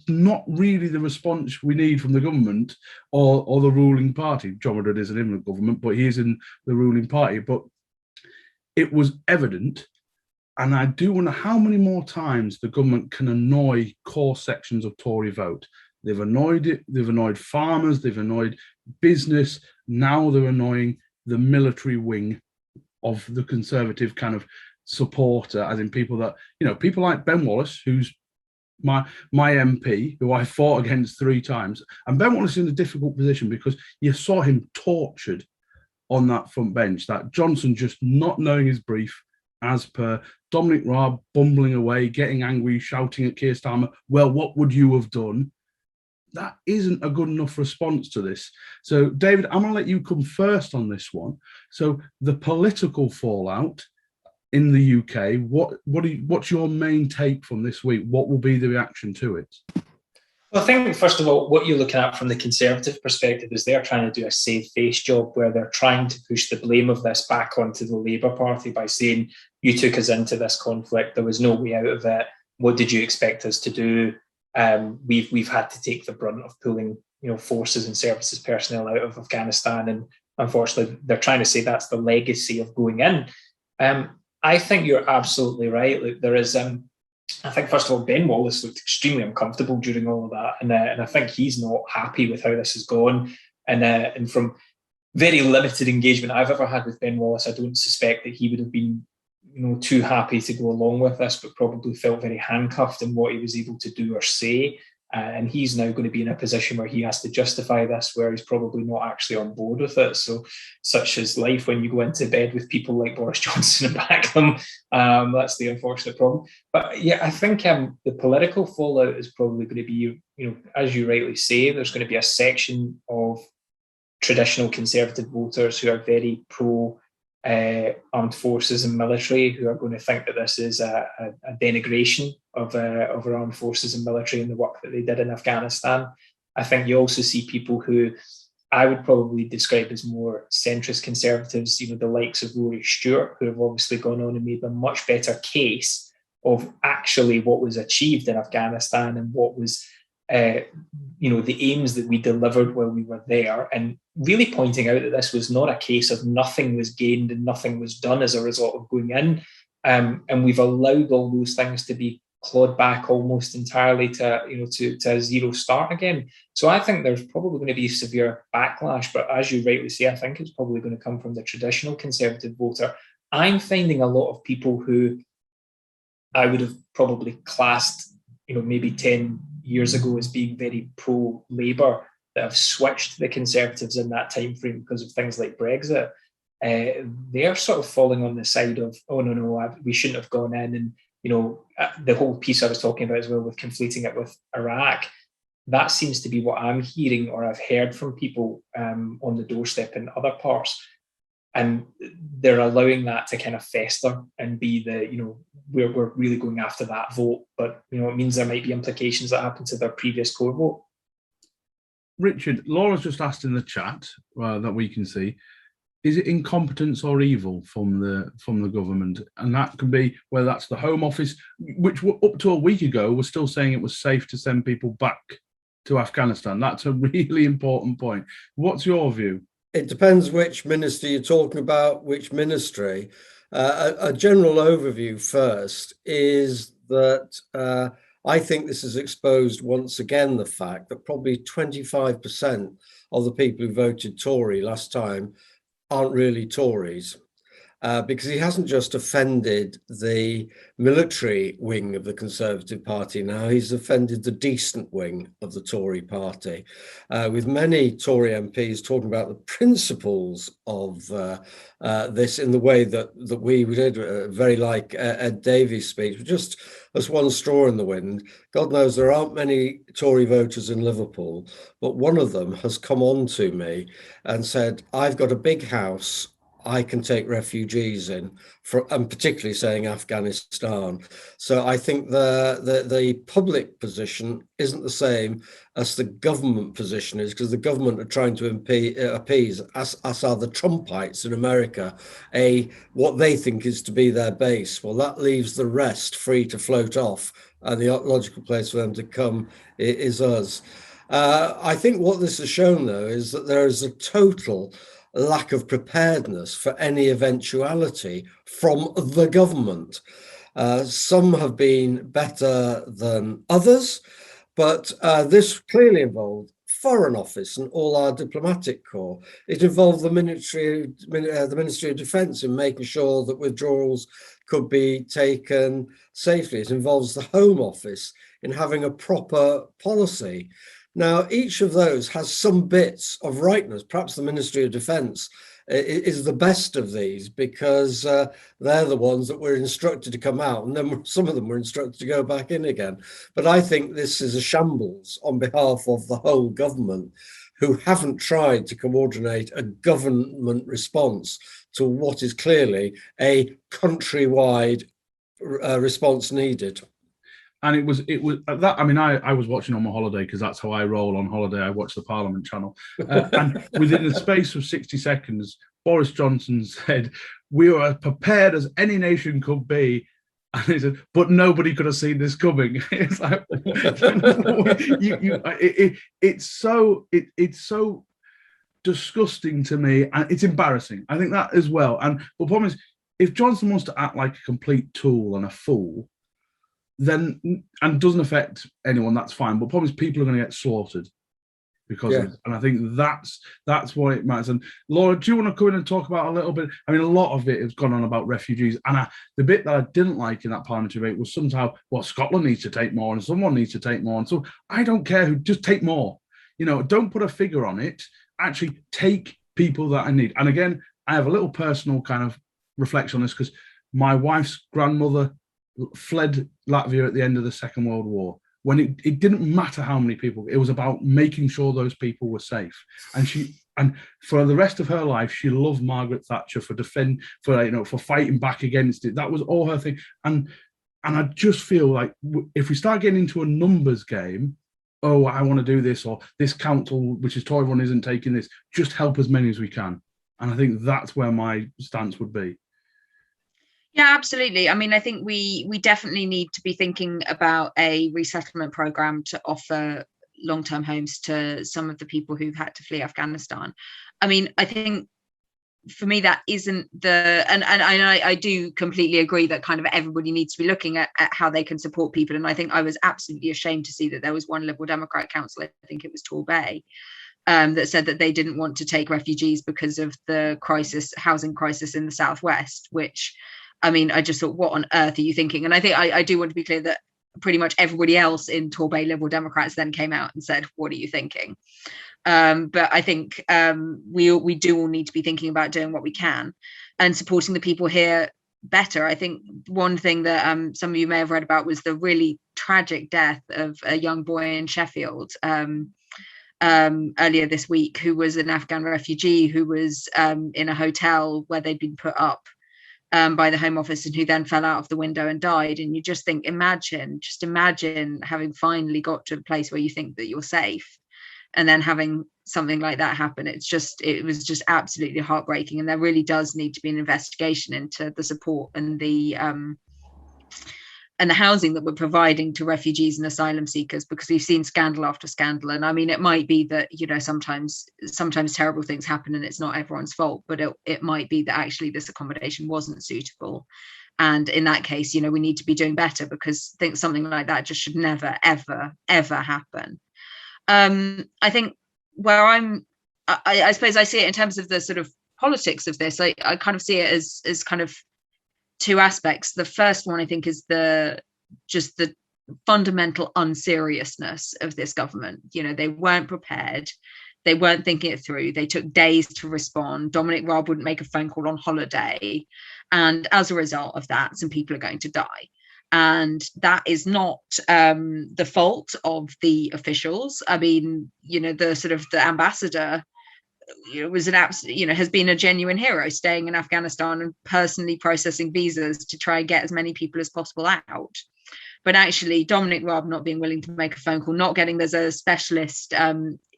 not really the response we need from the government or the ruling party. John Redwood isn't in the government, but he is in the ruling party. But it was evident. And I do wonder how many more times the government can annoy core sections of Tory vote. They've annoyed it. They've annoyed farmers. They've annoyed business. Now they're annoying the military wing of the Conservative kind of supporter, as in people that, people like Ben Wallace, who's my MP, who I fought against 3 times. And Ben Wallace is in a difficult position because you saw him tortured on that front bench, that Johnson just not knowing his brief, as per Dominic Raab bumbling away, getting angry, shouting at Keir Starmer, well, what would you have done? That isn't a good enough response to this. So, David, I'm going to let you come first on this one. So, the political fallout in the UK, what's your main take from this week? What will be the reaction to it? Well, I think, first of all, what you're looking at from the Conservative perspective is they're trying to do a save face job where they're trying to push the blame of this back onto the Labour Party by saying, you took us into this conflict, there was no way out of it, what did you expect us to do? We've had to take the brunt of pulling forces and services personnel out of Afghanistan, and unfortunately they're trying to say that's the legacy of going in. I think you're absolutely right. Look, there is I think, first of all, Ben Wallace looked extremely uncomfortable during all of that, and I think he's not happy with how this has gone. And from very limited engagement I've ever had with Ben Wallace, I don't suspect that he would have been too happy to go along with this, but probably felt very handcuffed in what he was able to do or say. And he's now going to be in a position where he has to justify this, where he's probably not actually on board with it. So, such is life when you go into bed with people like Boris Johnson and back them. That's the unfortunate problem. But yeah, I think the political fallout is probably going to be, as you rightly say, there's going to be a section of traditional Conservative voters who are very pro armed forces and military, who are going to think that this is a denigration of our armed forces and military and the work that they did in Afghanistan. I think you also see people who I would probably describe as more centrist Conservatives, the likes of Rory Stewart, who have obviously gone on and made a much better case of actually what was achieved in Afghanistan and what was the aims that we delivered while we were there, and really pointing out that this was not a case of nothing was gained and nothing was done as a result of going in. And we've allowed all those things to be clawed back almost entirely to a zero start again. So I think there's probably going to be severe backlash, but as you rightly say, I think it's probably going to come from the traditional Conservative voter. I'm finding a lot of people who I would have probably classed, maybe 10 years ago as being very pro-Labour, that have switched to the Conservatives in that time frame because of things like Brexit. They're sort of falling on the side of, oh, no, we shouldn't have gone in. And, the whole piece I was talking about as well with conflating it with Iraq, that seems to be what I'm hearing or I've heard from people on the doorstep in other parts. And they're allowing that to kind of fester and be we're really going after that vote. But, it means there might be implications that happen to their previous core vote. Richard, Laura's just asked in the chat that we can see, is it incompetence or evil from the government? And that can be whether that's the Home Office, which up to a week ago was still saying it was safe to send people back to Afghanistan. That's a really important point. What's your view? It depends which minister you're talking about, which ministry. A general overview first is that I think this has exposed once again the fact that probably 25% of the people who voted Tory last time aren't really Tories, because he hasn't just offended the military wing of the Conservative Party now, he's offended the decent wing of the Tory party, with many Tory MPs talking about the principles of this in the way that we did, very like Ed Davies' speech, just as one straw in the wind. God knows there aren't many Tory voters in Liverpool, but one of them has come on to me and said, I've got a big house I can take refugees in, and particularly saying Afghanistan. So I think the public position isn't the same as the government position is, because the government are trying to appease, as are the Trumpites in America, what they think is to be their base. Well, that leaves the rest free to float off, and the logical place for them to come is us. I think what this has shown, though, is that there is a total lack of preparedness for any eventuality from the government. Some have been better than others, but this clearly involved Foreign Office and all our diplomatic corps. It involved the Ministry of Defence in making sure that withdrawals could be taken safely. It involves the Home Office in having a proper policy. Now, each of those has some bits of rightness. Perhaps the Ministry of Defence is the best of these, because they're the ones that were instructed to come out, and then some of them were instructed to go back in again. But I think this is a shambles on behalf of the whole government, who haven't tried to coordinate a government response to what is clearly a countrywide response needed. And it was that. I mean, I was watching on my holiday, because that's how I roll on holiday. I watch the Parliament channel, and within the space of 60 seconds, Boris Johnson said, "We are prepared as any nation could be," and he said, "But nobody could have seen this coming." It's like it's so disgusting to me, and it's embarrassing. I think that as well. And the problem is, if Johnson wants to act like a complete tool and a fool, then, and doesn't affect anyone, that's fine. But the problem is, people are going to get slaughtered because of it. And I think that's what it matters. And Laura, do you want to come in and talk about a little bit? I mean, a lot of it has gone on about refugees. And the bit that I didn't like in that parliamentary debate was somehow, well, Scotland needs to take more and someone needs to take more. And so I don't care who, just take more. You know, don't put a figure on it. Actually take people that I need. And again, I have a little personal kind of reflection on this, because my wife's grandmother fled Latvia at the end of the Second World War, when it didn't matter how many people, it was about making sure those people were safe. And for the rest of her life, she loved Margaret Thatcher for fighting back against it. That was all her thing. And I just feel like if we start getting into a numbers game, oh, I want to do this, or this council, which is Tory one, isn't taking this, just help as many as we can. And I think that's where my stance would be. Yeah, absolutely. I mean, I think we definitely need to be thinking about a resettlement program to offer long-term homes to some of the people who've had to flee Afghanistan. I mean, I think for me, that isn't and I do completely agree that kind of everybody needs to be looking at how they can support people. And I think I was absolutely ashamed to see that there was one Liberal Democrat councillor, I think it was Torbay, that said that they didn't want to take refugees because of the housing crisis in the southwest, which, I mean, I just thought, what on earth are you thinking? And I think I do want to be clear that pretty much everybody else in Torbay Liberal Democrats then came out and said, what are you thinking? But I think we do all need to be thinking about doing what we can and supporting the people here better. I think one thing that some of you may have read about was the really tragic death of a young boy in Sheffield earlier this week, who was an Afghan refugee who was in a hotel where they'd been put up by the Home Office, and who then fell out of the window and died. And you just think, imagine having finally got to a place where you think that you're safe, and then having something like that happen. It was just absolutely heartbreaking. And there really does need to be an investigation into the support and the housing that we're providing to refugees and asylum seekers, because we've seen scandal after scandal. And I mean, it might be that, you know, sometimes terrible things happen and it's not everyone's fault, but it might be that actually this accommodation wasn't suitable. And in that case, you know, we need to be doing better, because I think something like that just should never, ever, ever happen. I think where I suppose I see it in terms of the sort of politics of this, I kind of see it as kind of two aspects. The first one, I think, is the fundamental unseriousness of this government. You know, they weren't prepared. They weren't thinking it through. They took days to respond. Dominic Raab wouldn't make a phone call on holiday. And as a result of that, some people are going to die. And that is not the fault of the officials. I mean, you know, the ambassador was an absolute, has been a genuine hero, staying in Afghanistan and personally processing visas to try and get as many people as possible out. But actually, Dominic Raab not being willing to make a phone call, not getting, there's a specialist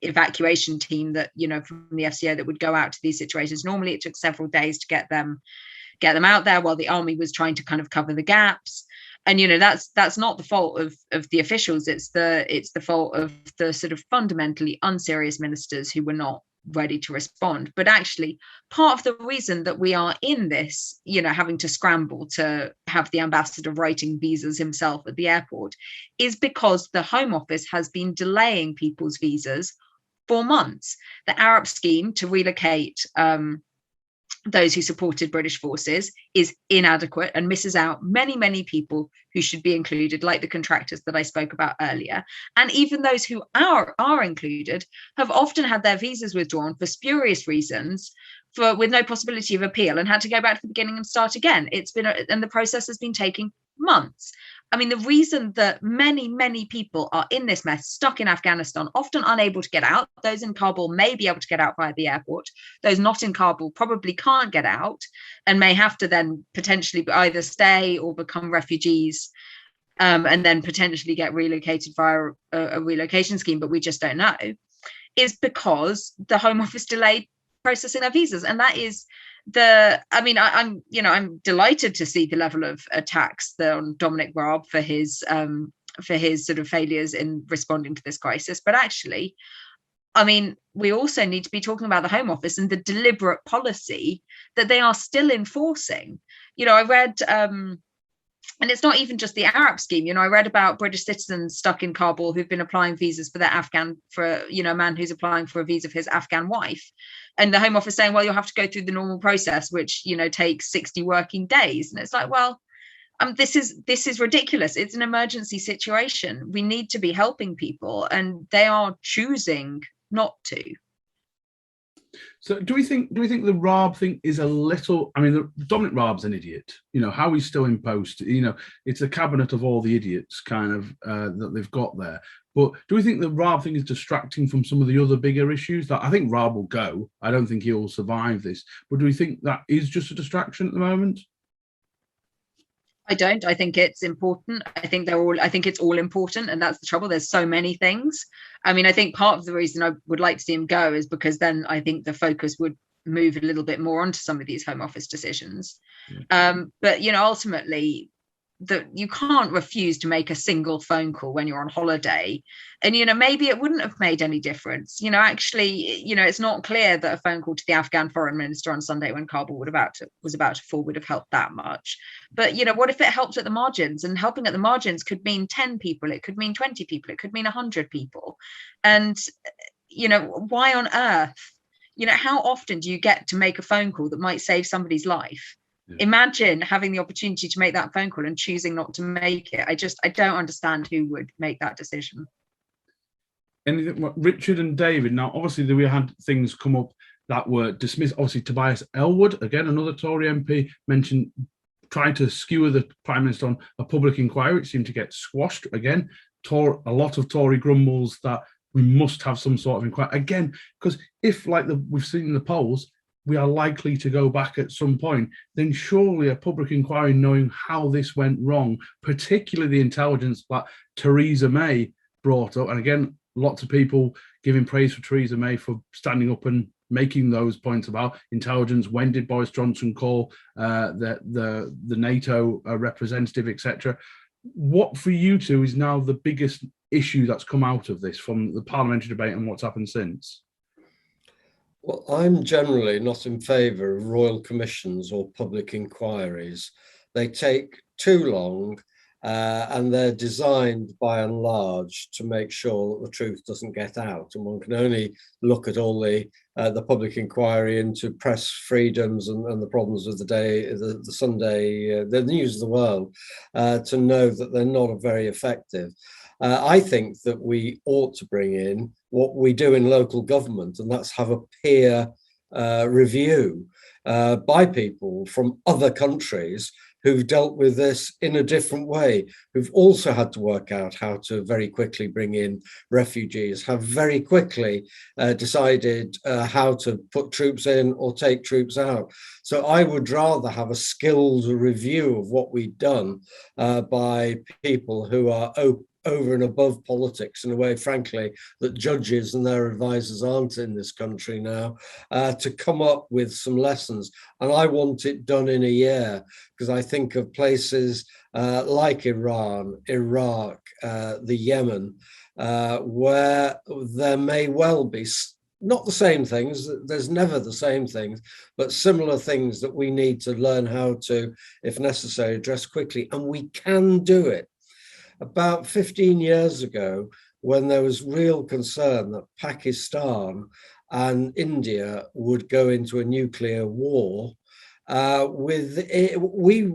evacuation team that, from the FCO that would go out to these situations. Normally it took several days to get them out there, while the army was trying to kind of cover the gaps. And that's not the fault of the officials. It's the fault of the sort of fundamentally unserious ministers who were not ready to respond. But actually, part of the reason that we are in this, having to scramble to have the ambassador writing visas himself at the airport, is because the Home Office has been delaying people's visas for months. The Arab scheme to relocate those who supported British forces is inadequate and misses out many, many people who should be included, like the contractors that I spoke about earlier. And even those who are included have often had their visas withdrawn for spurious reasons, with no possibility of appeal, and had to go back to the beginning and start again. And the process has been taking months. I mean, the reason that many, many people are in this mess, stuck in Afghanistan, often unable to get out. Those in Kabul may be able to get out via the airport. Those not in Kabul probably can't get out and may have to then potentially either stay or become refugees, and then potentially get relocated via a relocation scheme, but we just don't know, is because the Home Office delayed processing their visas. And that is I'm delighted to see the level of attacks on Dominic Raab for his sort of failures in responding to this crisis. But actually, we also need to be talking about the Home Office and the deliberate policy that they are still enforcing. I read, and it's not even just the Arab scheme. I read about British citizens stuck in Kabul who've been applying visas for a man who's applying for a visa for his Afghan wife. And the Home Office saying, well, you'll have to go through the normal process, which, takes 60 working days. And it's like, well, this is ridiculous. It's an emergency situation. We need to be helping people, and they are choosing not to. So do we think the Raab thing is a little, Dominic Raab's an idiot, how he's still in post, it's a cabinet of all the idiots kind of that they've got there. But do we think the Raab thing is distracting from some of the other bigger issues? That I think Raab will go. I don't think he'll survive this. But do we think that is just a distraction at the moment? I don't. I think it's important. I think it's all important. And that's the trouble. There's so many things. I think part of the reason I would like to see him go is because then I think the focus would move a little bit more onto some of these Home Office decisions. But, ultimately, that you can't refuse to make a single phone call when you're on holiday. And, maybe it wouldn't have made any difference. It's not clear that a phone call to the Afghan foreign minister on Sunday when Kabul was about to fall would have helped that much. But, what if it helped at the margins? And helping at the margins could mean 10 people, it could mean 20 people, it could mean 100 people. And, why on earth, how often do you get to make a phone call that might save somebody's life? Imagine having the opportunity to make that phone call and choosing not to make it. I don't understand who would make that decision. Anything, Richard and David, now obviously we had things come up that were dismissed. Obviously Tobias Ellwood, again another Tory MP, mentioned trying to skewer the Prime Minister on a public inquiry. It seemed to get squashed again. A lot of Tory grumbles that we must have some sort of inquiry again, because if, like we've seen in the polls, we are likely to go back at some point, then surely a public inquiry knowing how this went wrong, particularly the intelligence that Theresa May brought up. And again, lots of people giving praise for Theresa May for standing up and making those points about intelligence. When did Boris Johnson call the NATO representative, etc.? What for you two is now the biggest issue that's come out of this from the parliamentary debate and what's happened since? Well, I'm generally not in favour of royal commissions or public inquiries. They take too long, and they're designed by and large to make sure that the truth doesn't get out. And one can only look at all the public inquiry into press freedoms and the problems of the day, the Sunday, the news of the world, to know that they're not very effective. I think that we ought to bring in what we do in local government, and that's have a peer review by people from other countries who've dealt with this in a different way, who've also had to work out how to very quickly bring in refugees, have very quickly decided how to put troops in or take troops out. So I would rather have a skilled review of what we've done by people who are over and above politics in a way, frankly, that judges and their advisors aren't in this country now, to come up with some lessons. And I want it done in a year, because I think of places like Iran, Iraq, the Yemen, where there may well be not the same things, there's never the same things, but similar things that we need to learn how to, if necessary, address quickly. And we can do it. About 15 years ago, when there was real concern that Pakistan and India would go into a nuclear war, we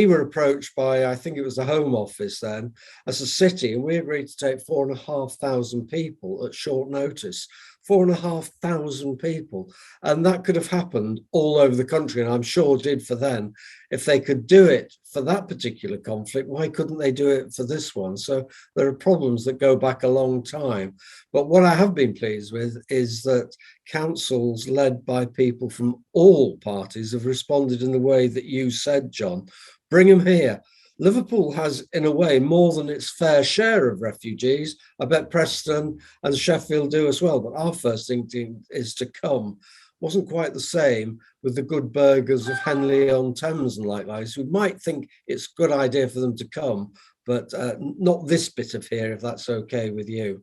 were approached by, I think it was the Home Office then, as a city, and we agreed to take 4,500 people at short notice. 4,500 people, and that could have happened all over the country, and I'm sure did for them. If they could do it for that particular conflict, why couldn't they do it for this one? So there are problems that go back a long time. But what I have been pleased with is that councils led by people from all parties have responded in the way that you said, John. Bring them here. Liverpool has, in a way, more than its fair share of refugees. I bet Preston and Sheffield do as well. But our first instinct is to come. Wasn't quite the same with the good burgers of Henley-on-Thames and likewise. We might think it's a good idea for them to come, but not this bit of here, if that's okay with you.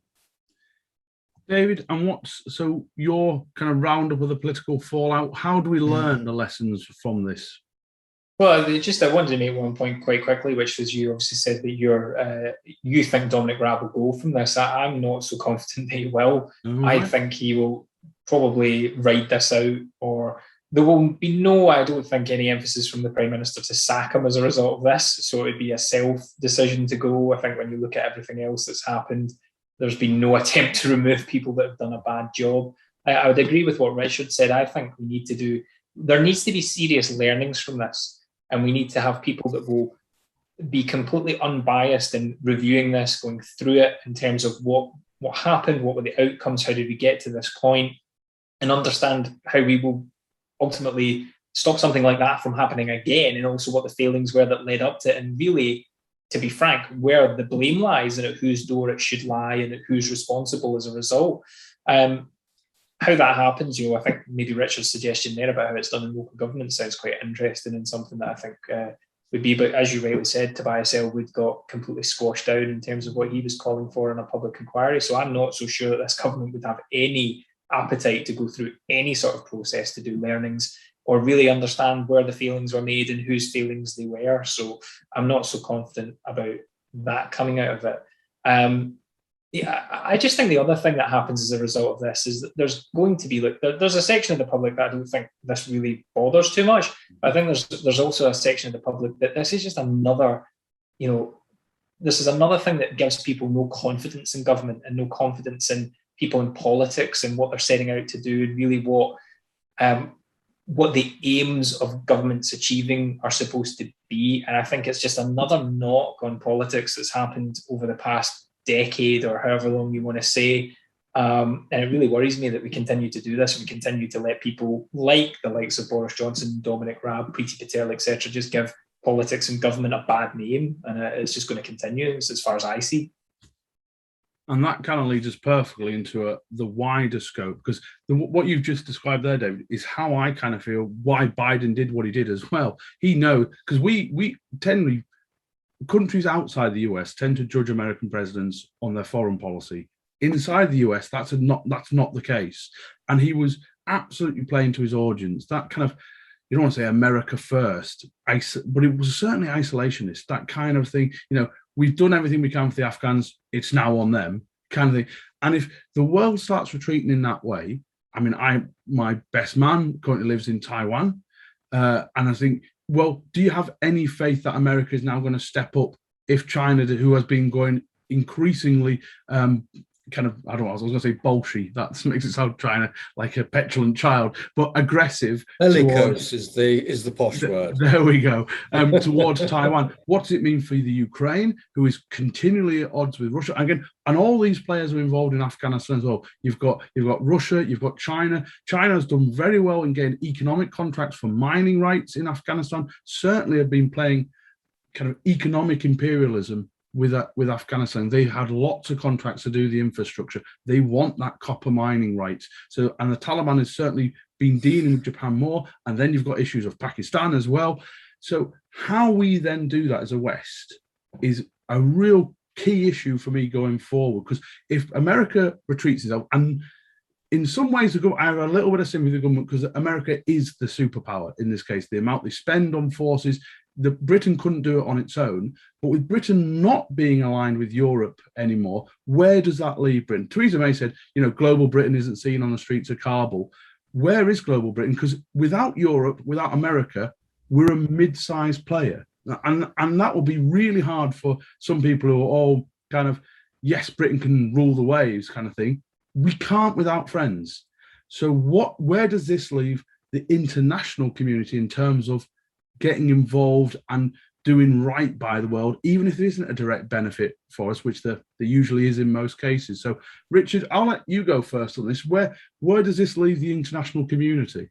David, and so your kind of roundup of the political fallout, how do we learn the lessons from this? Well, I wanted to make one point quite quickly, which was you obviously said that you think Dominic Raab will go from this. I'm not so confident that he will. I think he will probably ride this out, or there will be I don't think, any emphasis from the Prime Minister to sack him as a result of this. So it would be a self-decision to go. I think when you look at everything else that's happened, there's been no attempt to remove people that have done a bad job. I would agree with what Richard said. I think there needs to be serious learnings from this. And we need to have people that will be completely unbiased in reviewing this, going through it in terms of what happened, what were the outcomes, how did we get to this point, and understand how we will ultimately stop something like that from happening again, and also what the failings were that led up to it, and really, to be frank, where the blame lies and at whose door it should lie and at who's responsible as a result. How that happens, I think maybe Richard's suggestion there about how it's done in local government sounds quite interesting, and something that I think would be, but as you rightly said, Tobias Ellwood got completely squashed down in terms of what he was calling for in a public inquiry. So I'm not so sure that this government would have any appetite to go through any sort of process to do learnings or really understand where the failings were made and whose failings they were. So I'm not so confident about that coming out of it. I just think the other thing that happens as a result of this is that there's going to be there's a section of the public that I don't think this really bothers too much. I think there's also a section of the public that this is just another, this is another thing that gives people no confidence in government and no confidence in people in politics and what they're setting out to do, and really what the aims of governments achieving are supposed to be. And I think it's just another knock on politics that's happened over the past decade or however long you want to say. And it really worries me that we continue to do this and we continue to let people like the likes of Boris Johnson, Dominic Raab, Priti Patel, etc., just give politics and government a bad name. And it's just going to continue as far as I see. And that kind of leads us perfectly into the wider scope, because what you've just described there, David, is how I kind of feel why Biden did what he did as well. He knows, because we tend countries outside the US tend to judge American presidents on their foreign policy. Inside the US, that's not the case. And he was absolutely playing to his audience. That kind of, you don't want to say America first, but it was certainly isolationist, that kind of thing. We've done everything we can for the Afghans, it's now on them, kind of thing. And if the world starts retreating in that way, my best man currently lives in Taiwan, and I think, well, do you have any faith that America is now going to step up if China, who has been going increasingly kind of, I don't know, I was going to say bolshy. That makes it sound like a petulant child, but aggressive. Bellicose is the posh word. There we go. Towards Taiwan. What does it mean for the Ukraine, who is continually at odds with Russia? Again, and all these players are involved in Afghanistan as well. You've got Russia, you've got China. China has done very well in getting economic contracts for mining rights in Afghanistan. Certainly have been playing kind of economic imperialism with Afghanistan. They had lots of contracts to do the infrastructure. They want that copper mining rights. So, and the Taliban has certainly been dealing with Japan more. And then you've got issues of Pakistan as well. So how we then do that as a West is a real key issue for me going forward. Because if America retreats itself, and in some ways, I have a little bit of sympathy with the government because America is the superpower in this case. The amount they spend on forces, Britain couldn't do it on its own, but with Britain not being aligned with Europe anymore, where does that leave Britain? Theresa May said, global Britain isn't seen on the streets of Kabul. Where is global Britain? Because without Europe, without America, we're a mid-sized player. And that will be really hard for some people who are all kind of, yes, Britain can rule the waves kind of thing. We can't without friends. So where does this leave the international community in terms of getting involved and doing right by the world, even if there isn't a direct benefit for us, which there usually is in most cases? So, Richard, I'll let you go first on this. Where does this leave the international community?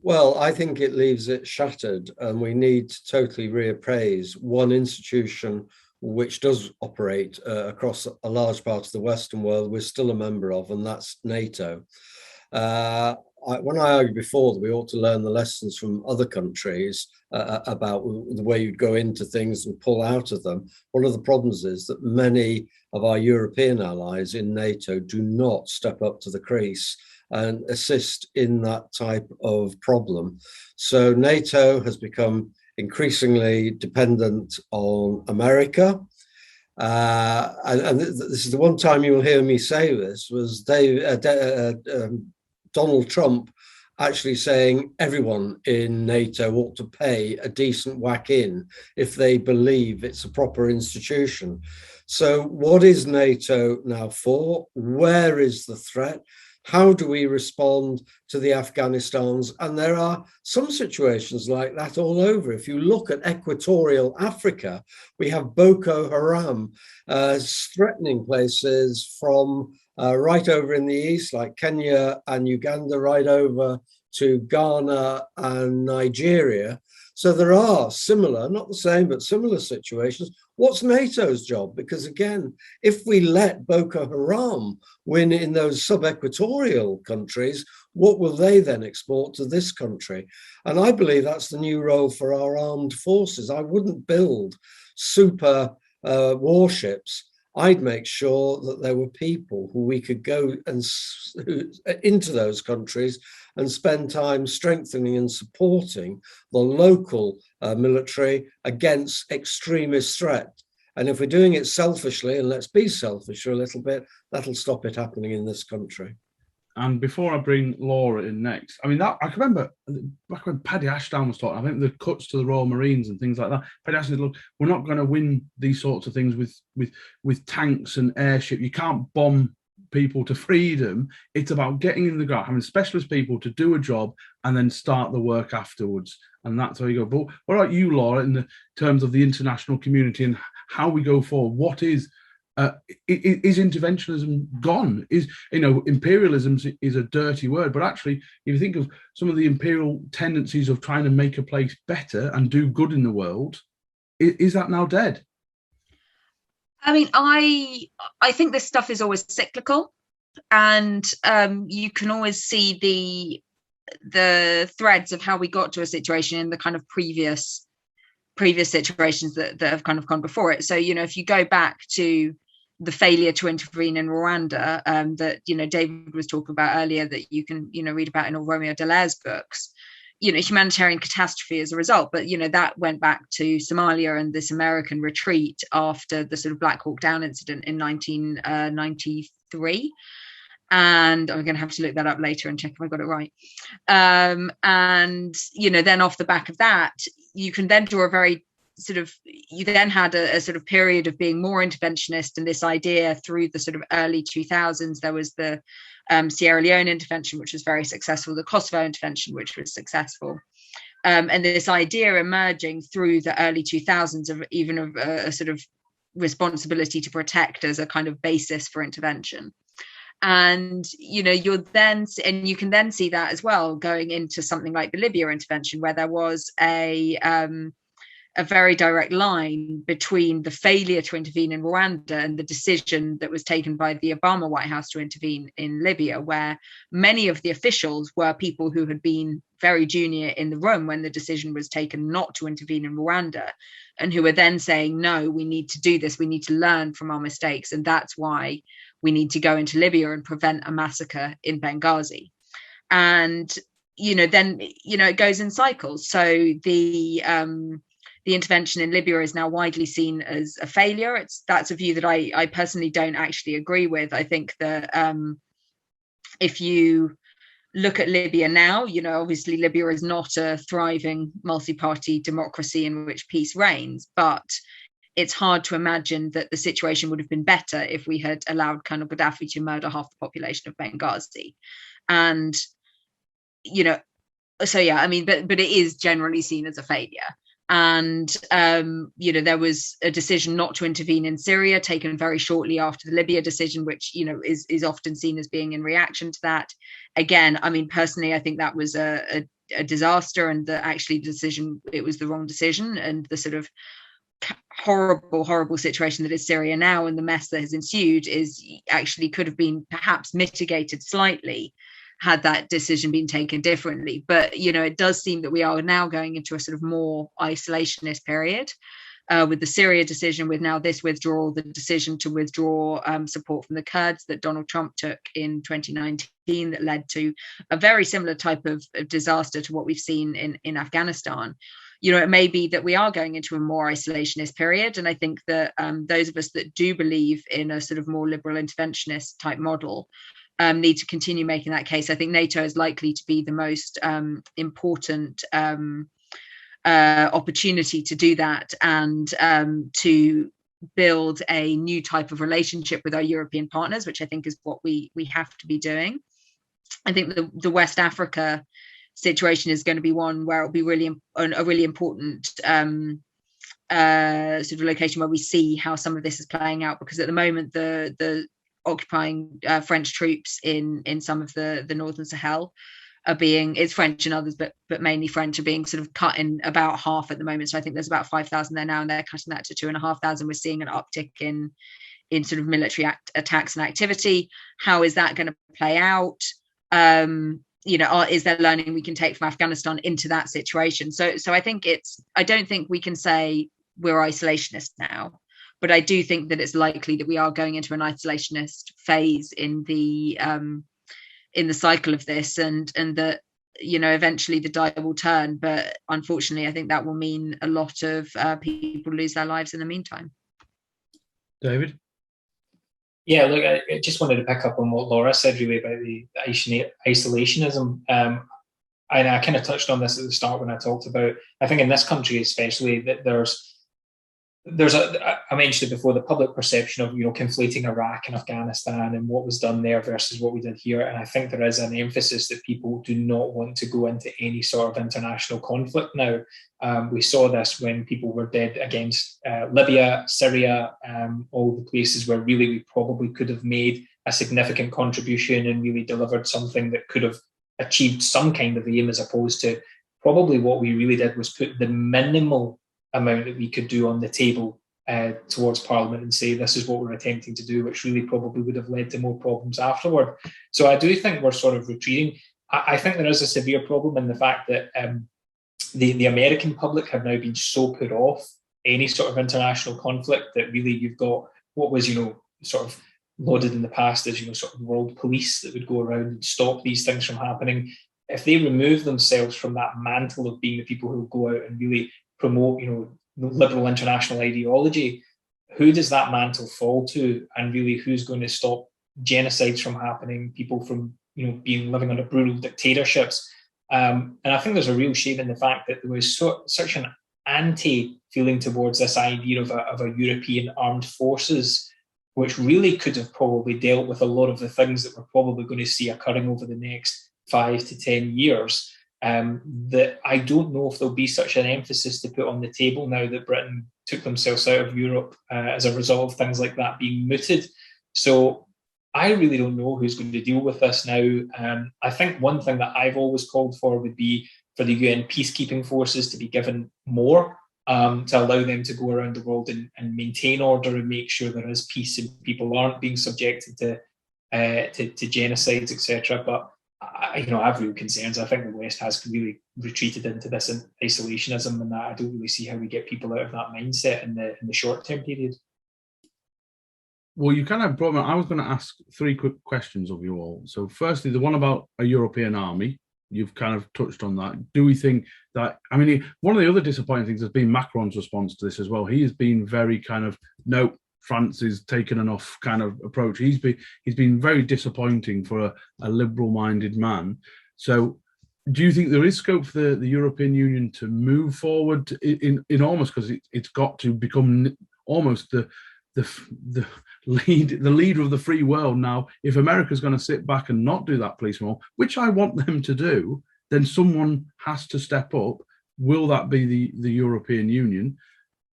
Well, I think it leaves it shattered, and we need to totally reappraise one institution which does operate across a large part of the Western world we're still a member of, and that's NATO. When I argued before that we ought to learn the lessons from other countries about the way you'd go into things and pull out of them, one of the problems is that many of our European allies in NATO do not step up to the crease and assist in that type of problem. So NATO has become increasingly dependent on America. And this is the one time you will hear me say this, was Donald Trump actually saying everyone in NATO ought to pay a decent whack in if they believe it's a proper institution. So what is NATO now for? Where is the threat? How do we respond to the Afghanistans? And there are some situations like that all over. If you look at equatorial Africa, we have Boko Haram threatening places from right over in the east, like Kenya and Uganda, right over to Ghana and Nigeria. So there are similar, not the same, but similar situations. What's NATO's job? Because again, if we let Boko Haram win in those sub-equatorial countries, what will they then export to this country? And I believe that's the new role for our armed forces. I wouldn't build super warships. I'd make sure that there were people who we could go and into those countries and spend time strengthening and supporting the local military against extremist threat. And if we're doing it selfishly, and let's be selfish for a little bit, that'll stop it happening in this country. And before I bring Laura in next, I mean, I can remember back when Paddy Ashdown was talking, I think the cuts to the Royal Marines and things like that. Paddy Ashdown said, look, we're not going to win these sorts of things with tanks and airship. You can't bomb people to freedom. It's about getting in the ground, having specialist people to do a job and then start the work afterwards. And that's how you go. But what about you, Laura, in the terms of the international community and how we go forward? What is interventionism gone? Imperialism is a dirty word, but actually, if you think of some of the imperial tendencies of trying to make a place better and do good in the world, is that now dead? I mean, I think this stuff is always cyclical, and you can always see the threads of how we got to a situation in the kind of previous situations that have kind of gone before it. So, if you go back to the failure to intervene in Rwanda that, David was talking about earlier, that you can, read about in all Romeo Dallaire's books, humanitarian catastrophe as a result. But, that went back to Somalia and this American retreat after the sort of Black Hawk Down incident in 1993. And I'm going to have to look that up later and check if I got it right. And, then off the back of that, you can then draw a very you then had a sort of period of being more interventionist, and this idea through the sort of early 2000s, there was the Sierra Leone intervention, which was very successful, the Kosovo intervention, which was successful. And this idea emerging through the early 2000s of even of a sort of responsibility to protect as a kind of basis for intervention. And, you know, you can then see that as well going into something like the Libya intervention, where there was a very direct line between the failure to intervene in Rwanda and the decision that was taken by the Obama White House to intervene in Libya, where many of the officials were people who had been very junior in the room when the decision was taken not to intervene in Rwanda, and who were then saying, no, we need to do this, we need to learn from our mistakes, and that's why we need to go into Libya and prevent a massacre in Benghazi. And, you know, then, you know, it goes in cycles. So the intervention in Libya is now widely seen as a failure. That's a view that I personally don't actually agree with. I think that if you look at Libya now, you know, obviously Libya is not a thriving multi-party democracy in which peace reigns, but it's hard to imagine that the situation would have been better if we had allowed Colonel Gaddafi to murder half the population of Benghazi. And, you know, so yeah, I mean, but it is generally seen as a failure. And, you know, there was a decision not to intervene in Syria taken very shortly after the Libya decision, which, you know, is often seen as being in reaction to that. Again, I mean, personally, I think that was a disaster, and that actually decision, it was the wrong decision, and the sort of horrible situation that is Syria now and the mess that has ensued is actually could have been perhaps mitigated slightly had that decision been taken differently. But, you know, it does seem that we are now going into a sort of more isolationist period with the Syria decision, with now this withdrawal, the decision to withdraw support from the Kurds that Donald Trump took in 2019, that led to a very similar type of disaster to what we've seen in Afghanistan. You know, it may be that we are going into a more isolationist period. And I think that those of us that do believe in a sort of more liberal interventionist type model need to continue making that case. I think NATO is likely to be the most important opportunity to do that, and to build a new type of relationship with our European partners, which I think is what we have to be doing. I think the West Africa situation is going to be one where it'll be a really important sort of location where we see how some of this is playing out, because at the moment the occupying French troops in some of the northern Sahel it's French and others, but mainly French, are being sort of cut in about half at the moment. So I think there's about 5,000 there now, and they're cutting that to 2,500. We're seeing an uptick in sort of military attacks and activity. How is that going to play out? You know, is there learning we can take from Afghanistan into that situation? So I think I don't think we can say we're isolationist now, but I do think that it's likely that we are going into an isolationist phase in the cycle of this, and that, you know, eventually the die will turn. But unfortunately, I think that will mean a lot of people lose their lives in the meantime. David? Yeah, look, I just wanted to pick up on what Laura said really about the isolationism. And I kind of touched on this at the start when I talked about, I think in this country especially, that I mentioned it before, the public perception of, you know, conflating Iraq and Afghanistan and what was done there versus what we did here. And I think there is an emphasis that people do not want to go into any sort of international conflict now. We saw this when people were dead against Libya, Syria, all the places where really we probably could have made a significant contribution and really delivered something that could have achieved some kind of aim, as opposed to probably what we really did was put the minimal amount that we could do on the table towards Parliament and say, this is what we're attempting to do, which really probably would have led to more problems afterward. So I do think we're sort of retreating. I think there is a severe problem in the fact that the American public have now been so put off any sort of international conflict that really you've got what was, you know, sort of lauded in the past as, you know, sort of world police that would go around and stop these things from happening. If they remove themselves from that mantle of being the people who go out and really promote, you know, liberal international ideology, who does that mantle fall to? And really, who's going to stop genocides from happening, people from, you know, living under brutal dictatorships? And I think there's a real shame in the fact that there was such an feeling towards this idea of a European armed forces, which really could have probably dealt with a lot of the things that we're probably going to see occurring over the next 5 to 10 years. That I don't know if there'll be such an emphasis to put on the table now that Britain took themselves out of Europe as a result of things like that being mooted. So I really don't know who's going to deal with this now. I think one thing that I've always called for would be for the UN peacekeeping forces to be given more, to allow them to go around the world and maintain order and make sure there is peace and people aren't being subjected to genocides, etc. But I have real concerns. I think the West has really retreated into this isolationism, and I don't really see how we get people out of that mindset in the short-term period. Well, you kind of brought me. I was going to ask 3 quick questions of you all. So, firstly, the one about a European army. You've kind of touched on that. Do we think that? I mean, one of the other disappointing things has been Macron's response to this as well. He has been very kind of no. France is taken enough kind of approach. He's been very disappointing for a liberal-minded man. So, do you think there is scope for the European Union to move forward in almost, because it's got to become almost the leader of the free world now? If America's going to sit back and not do that police role, which I want them to do, then someone has to step up. Will that be the European Union?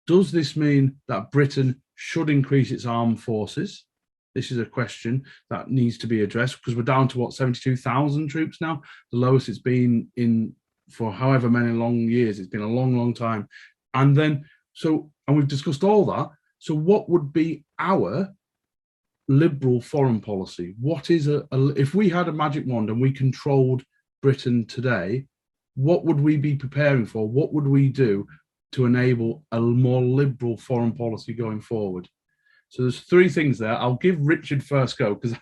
Does this mean that Britain should increase its armed forces? This is a question that needs to be addressed, because we're down to 72,000 troops now, the lowest it's been in for however many long years. It's been a long, long time. And we've discussed all that. So what would be our liberal foreign policy? What is if we had a magic wand and we controlled Britain today, what would we be preparing for? What would we do to enable a more liberal foreign policy going forward? So there's 3 things there. I'll give Richard first go, because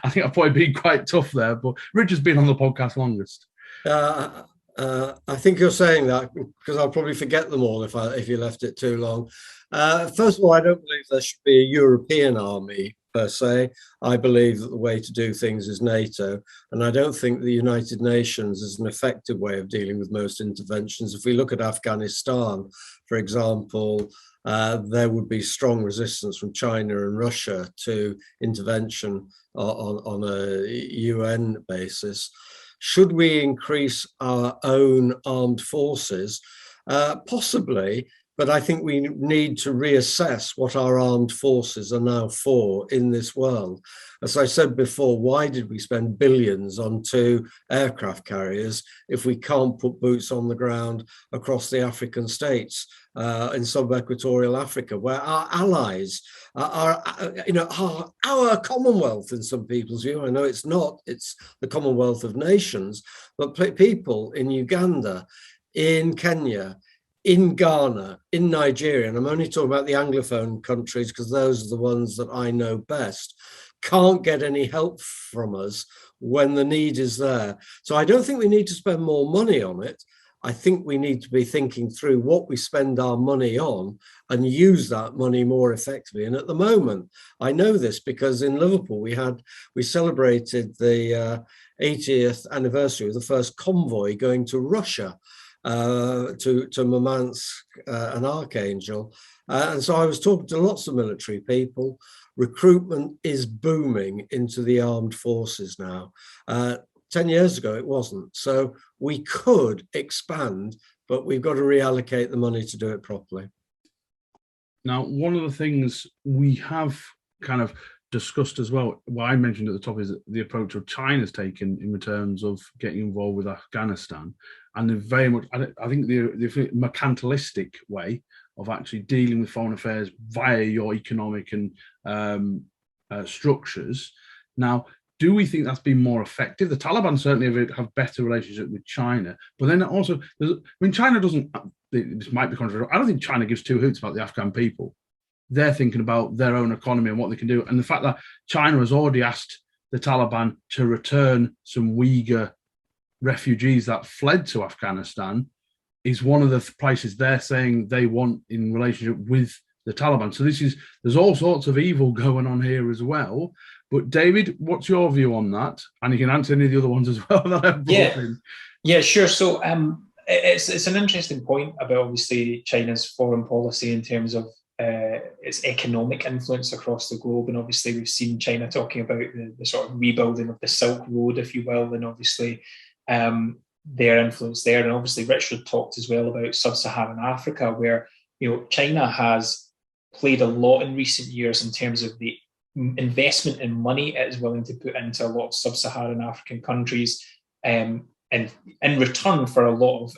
I think I've probably been quite tough there, but Richard's been on the podcast longest. I think you're saying that because I'll probably forget them all if you left it too long. First of all, I don't believe there should be a European army per se. I believe that the way to do things is NATO, and I don't think the United Nations is an effective way of dealing with most interventions. If we look at Afghanistan, for example, there would be strong resistance from China and Russia to intervention on a UN basis. Should we increase our own armed forces? Possibly, but I think we need to reassess what our armed forces are now for in this world. As I said before, why did we spend billions on 2 aircraft carriers if we can't put boots on the ground across the African states, in sub-equatorial Africa, where our allies are our Commonwealth in some people's view? I know it's not, it's the Commonwealth of Nations, but people in Uganda, in Kenya, in Ghana, in Nigeria, and I'm only talking about the Anglophone countries because those are the ones that I know best, can't get any help from us when the need is there. So I don't think we need to spend more money on it. I think we need to be thinking through what we spend our money on and use that money more effectively. And at the moment, I know this because in Liverpool, we celebrated the 80th anniversary of the first convoy going to Russia, to Murmansk and Archangel. And so I was talking to lots of military people. Recruitment is booming into the armed forces now. 10 years ago, it wasn't. So we could expand, but we've got to reallocate the money to do it properly. Now, one of the things we have kind of discussed as well, what I mentioned at the top, is the approach of China's taken in terms of getting involved with Afghanistan, and they're very much, I think, the mercantilistic way of actually dealing with foreign affairs via your economic and structures. Now, do we think that's been more effective? The Taliban certainly have better relationship with China, but then also, China doesn't, this might be controversial, I don't think China gives 2 hoots about the Afghan people. They're thinking about their own economy and what they can do. And the fact that China has already asked the Taliban to return some Uyghur refugees that fled to Afghanistan is one of the prices they're saying they want in relationship with the Taliban. So there's all sorts of evil going on here as well. But David, what's your view on that? And you can answer any of the other ones as well that I've brought in. Yeah, sure. So it's an interesting point about obviously China's foreign policy in terms of its economic influence across the globe. And obviously we've seen China talking about the sort of rebuilding of the Silk Road, if you will, and obviously their influence there. And obviously Richard talked as well about sub-Saharan Africa, where, you know, China has played a lot in recent years in terms of the investment in money it is willing to put into a lot of sub-Saharan African countries, and in return for a lot of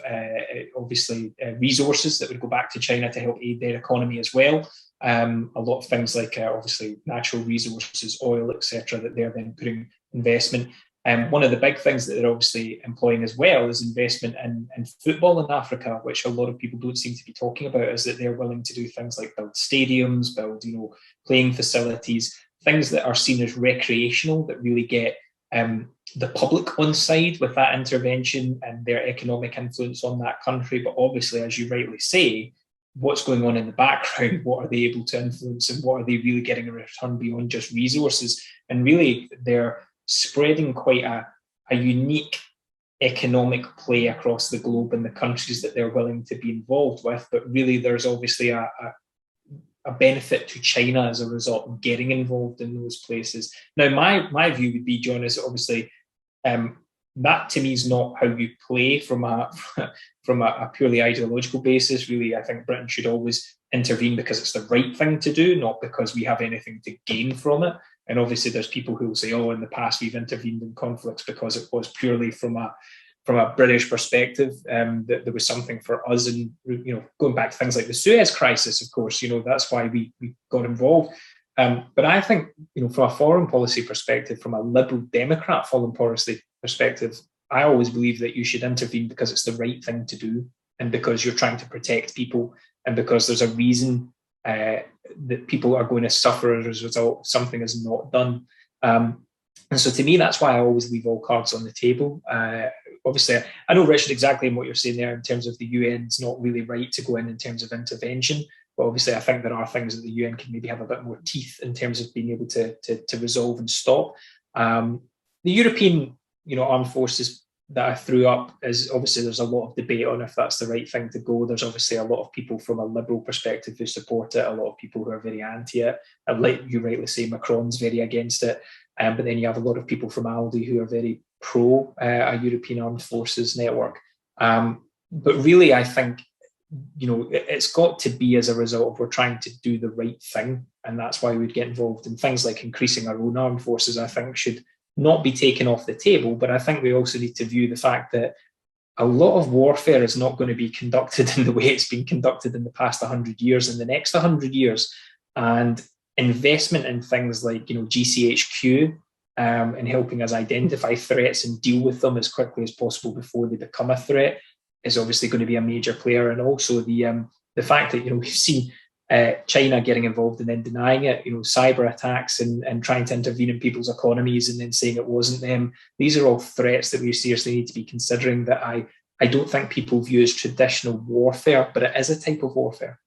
obviously resources that would go back to China to help aid their economy as well. A lot of things like obviously natural resources, oil, etc., that they're then putting investment. One of the big things that they're obviously employing as well is investment in football in Africa, which a lot of people don't seem to be talking about, is that they're willing to do things like build stadiums, build, you know, playing facilities, things that are seen as recreational, that really get the public on side with that intervention and their economic influence on that country. But obviously, as you rightly say, what's going on in the background, what are they able to influence, and what are they really getting in return beyond just resources? And really, they're spreading quite a unique economic play across the globe in the countries that they're willing to be involved with. But really, there's obviously a benefit to China as a result of getting involved in those places. Now, my view would be, John, is obviously that to me is not how you play from a purely ideological basis. Really, I think Britain should always intervene because it's the right thing to do, not because we have anything to gain from it. And obviously, there's people who will say, "Oh, in the past we've intervened in conflicts because it was purely from a British perspective, that there was something for us." And, you know, going back to things like the Suez Crisis, of course, you know, that's why we got involved. But I think, you know, from a foreign policy perspective, from a Liberal Democrat foreign policy perspective, I always believe that you should intervene because it's the right thing to do, and because you're trying to protect people, and because there's a reason that people are going to suffer as a result something is not done. And so to me, that's why I always leave all cards on the table. Obviously, I know, Richard, exactly what you're saying there in terms of the UN's not really right to go in terms of intervention. But obviously, I think there are things that the UN can maybe have a bit more teeth in terms of being able to resolve and stop. The European, you know, armed forces that I threw up is obviously there's a lot of debate on if that's the right thing to go. There's obviously a lot of people from a liberal perspective who support it, a lot of people who are very anti it. And like you rightly say, Macron's very against it. But then you have a lot of people from ALDE who are very pro a European Armed Forces network. But really, I think, you know, it's got to be as a result of we're trying to do the right thing. And that's why we'd get involved in things like increasing our own armed forces, I think should not be taken off the table. But I think we also need to view the fact that a lot of warfare is not going to be conducted in the way it's been conducted in the past 100 years and the next 100 years. And investment in things like, you know, GCHQ and helping us identify threats and deal with them as quickly as possible before they become a threat is obviously going to be a major player. And also the fact that, you know, we've seen China getting involved and then denying it, you know, cyber attacks and trying to intervene in people's economies and then saying it wasn't them. These are all threats that we seriously need to be considering, that I don't think people view as traditional warfare, but it is a type of warfare.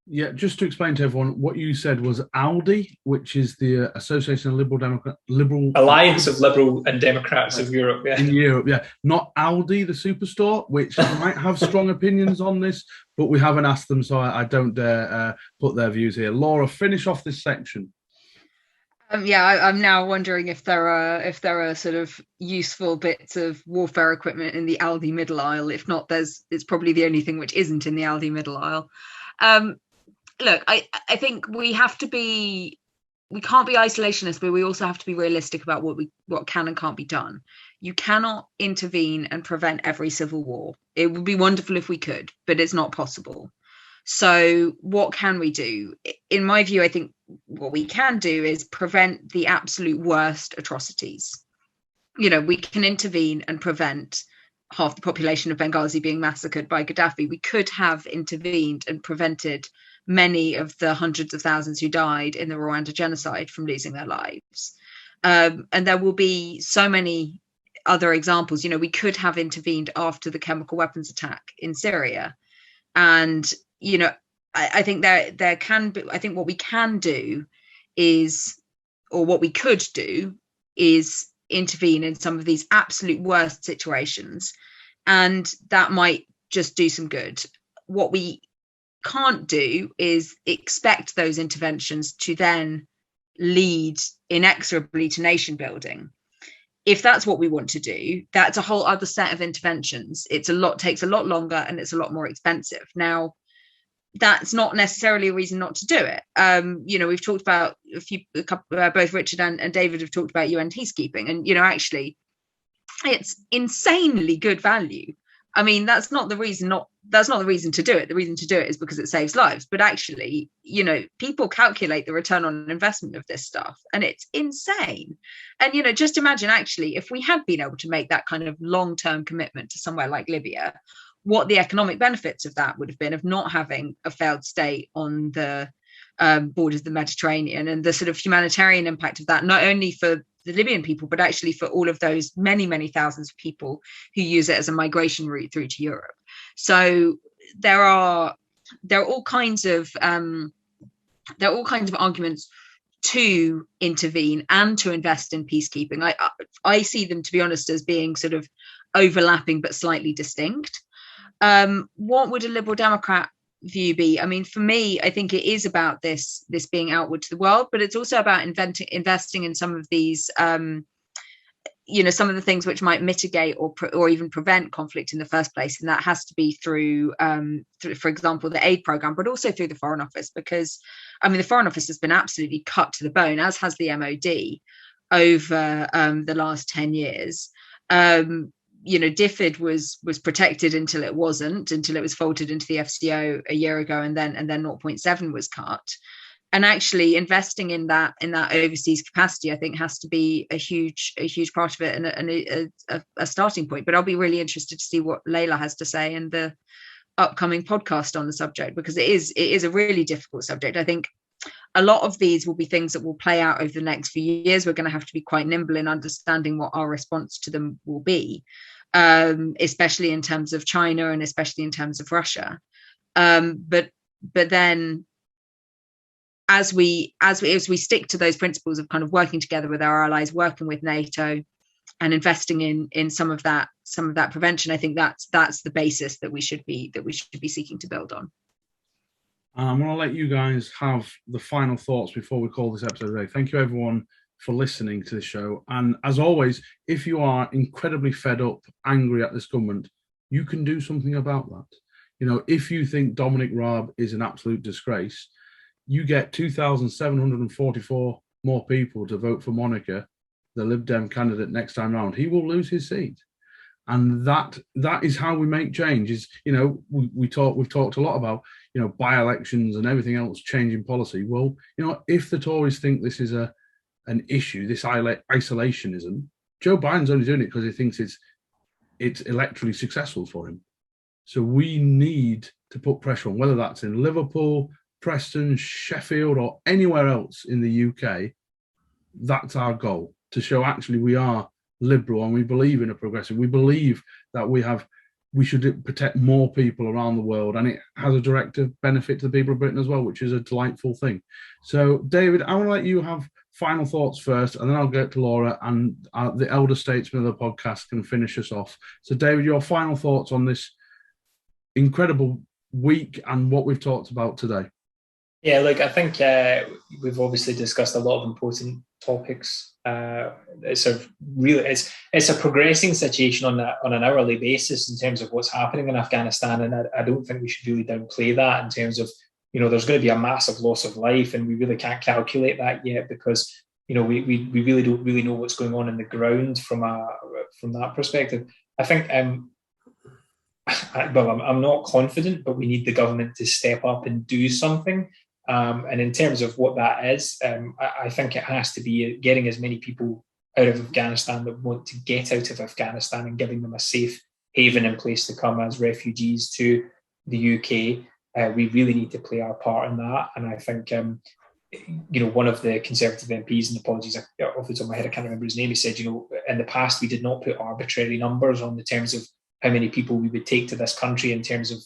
Yeah, just to explain to everyone, what you said was ALDE, which is the Association of Liberal Alliance of Liberal and Democrats of Europe. Yeah. In Europe, yeah. Not Aldi, the superstore, which might have strong opinions on this, but we haven't asked them, so I don't dare put their views here. Laura, finish off this section. I'm now wondering if there are sort of useful bits of warfare equipment in the Aldi middle aisle. If not, it's probably the only thing which isn't in the Aldi middle aisle. Look, I think we can't be isolationist, but we also have to be realistic about what can and can't be done. You cannot intervene and prevent every civil war. It would be wonderful if we could, but it's not possible. So what can we do? In my view, I think what we can do is prevent the absolute worst atrocities. You know, we can intervene and prevent half the population of Benghazi being massacred by Gaddafi. We could have intervened and prevented many of the hundreds of thousands who died in the Rwanda genocide from losing their lives. And there will be so many other examples. You know, we could have intervened after the chemical weapons attack in Syria. And, you know, I think there can be, I think what we can do is, or what we could do is intervene in some of these absolute worst situations, and that might just do some good. What we can't do is expect those interventions to then lead inexorably to nation building. If that's what we want to do, that's a whole other set of interventions. Takes a lot longer, and it's a lot more expensive. Now, that's not necessarily a reason not to do it. We've talked about both Richard and David have talked about UN peacekeeping, and actually, it's insanely good value. I mean, that's not the reason to do it. The reason to do it is because it saves lives. But actually, people calculate the return on investment of this stuff, and it's insane. And, just imagine, actually, if we had been able to make that kind of long-term commitment to somewhere like Libya, what the economic benefits of that would have been, of not having a failed state on the borders of the Mediterranean, and the sort of humanitarian impact of that, not only for the Libyan people, but actually for all of those many, many thousands of people who use it as a migration route through to Europe. So there are all kinds of arguments to intervene and to invest in peacekeeping. I see them, to be honest, as being sort of overlapping but slightly distinct. What would a Liberal Democrat view be? I mean, for me, I think it is about this being outward to the world, but it's also about investing in some of these some of the things which might mitigate or even prevent conflict in the first place, and that has to be through for example, the aid program, but also through the Foreign Office, because the Foreign Office has been absolutely cut to the bone, as has the MOD over the last 10 years. DFID was protected until it wasn't, until it was folded into the FCO a year ago, and then 0.7 was cut. And actually investing in that overseas capacity, I think, has to be a huge part of it, and a starting point. But I'll be really interested to see what Layla has to say in the upcoming podcast on the subject, because it is a really difficult subject. I think a lot of these will be things that will play out over the next few years. We're going to have to be quite nimble in understanding what our response to them will be. Especially in terms of China, and especially in terms of Russia. But then as we stick to those principles of kind of working together with our allies, working with NATO, and investing in some of that prevention, I think that's the basis that we should be seeking to build on. I'm going to let you guys have the final thoughts before we call this episode today. Thank you, everyone, for listening to the show. And as always, if you are incredibly fed up, angry at this government, you can do something about that. If you think Dominic Raab is an absolute disgrace, you get 2,744 more people to vote for Monica, the Lib Dem candidate, next time round. He will lose his seat. And that is how we make change. We've talked a lot about, by-elections and everything else, changing policy. Well, if the Tories think this is an issue, this isolationism, Joe Biden's only doing it because he thinks it's electorally successful for him. So we need to put pressure on, whether that's in Liverpool, Preston, Sheffield, or anywhere else in the UK. That's our goal, to show actually we are liberal and we believe in a progressive. We believe that we should protect more people around the world, and it has a direct benefit to the people of Britain as well, which is a delightful thing. So, David, I want to let you have final thoughts first, and then I'll get to Laura, and the elder statesman of the podcast can finish us off. So, David, your final thoughts on this incredible week and what we've talked about today. Yeah, look, I think we've obviously discussed a lot of important topics. It's a progressing situation on an hourly basis in terms of what's happening in Afghanistan, and I don't think we should really downplay that in terms of, there's going to be a massive loss of life, and we really can't calculate that yet because, we really don't really know what's going on in the ground from that perspective. I think, I'm not confident, but we need the government to step up and do something. And in terms of what that is, I think it has to be getting as many people out of Afghanistan that want to get out of Afghanistan and giving them a safe haven and place to come as refugees to the UK. We really need to play our part in that. And I think, one of the Conservative MPs, and apologies, off the top of my head, I can't remember his name, he said, in the past, we did not put arbitrary numbers on the terms of how many people we would take to this country in terms of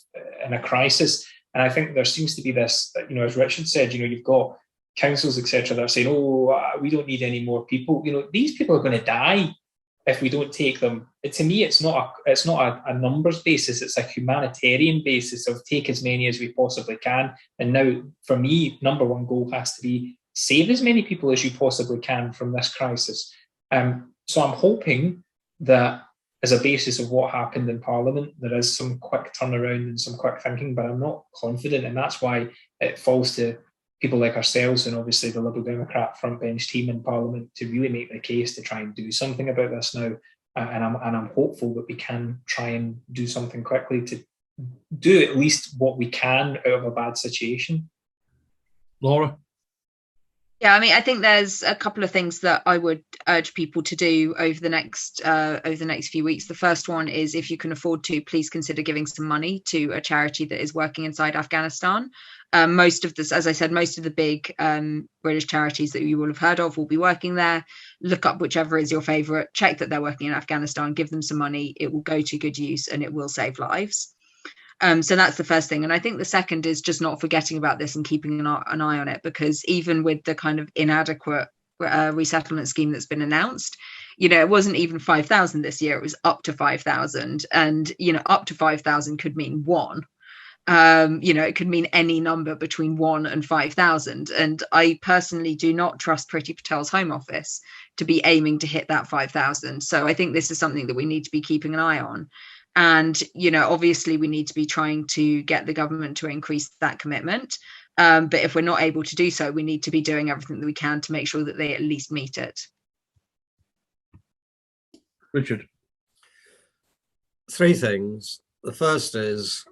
in a crisis. And I think there seems to be this, as Richard said, you've got councils, etc., that are saying, "Oh, we don't need any more people." These people are going to die if we don't take them. To me, it's not a numbers basis. It's a humanitarian basis of take as many as we possibly can. And now, for me, number one goal has to be save as many people as you possibly can from this crisis. So I'm hoping that, as a basis of what happened in Parliament, there is some quick turnaround and some quick thinking, but I'm not confident, and that's why it falls to people like ourselves and obviously the Liberal Democrat frontbench team in Parliament to really make the case to try and do something about this now. And I'm hopeful that we can try and do something quickly to do at least what we can out of a bad situation. Laura? Yeah, I mean, I think there's a couple of things that I would urge people to do over the next few weeks. The first one is, if you can afford to, please consider giving some money to a charity that is working inside Afghanistan. Most of the big British charities that you will have heard of will be working there. Look up whichever is your favourite, check that they're working in Afghanistan, give them some money. It will go to good use and it will save lives. So that's the first thing. And I think the second is just not forgetting about this and keeping an eye on it, because even with the kind of inadequate resettlement scheme that's been announced, it wasn't even 5,000 this year, it was up to 5,000. And, up to 5,000 could mean one. It could mean any number between 1 and 5,000. And I personally do not trust Priti Patel's Home Office to be aiming to hit that 5,000. So I think this is something that we need to be keeping an eye on. And, obviously we need to be trying to get the government to increase that commitment. But if we're not able to do so, we need to be doing everything that we can to make sure that they at least meet it. Richard? 3 things. The first is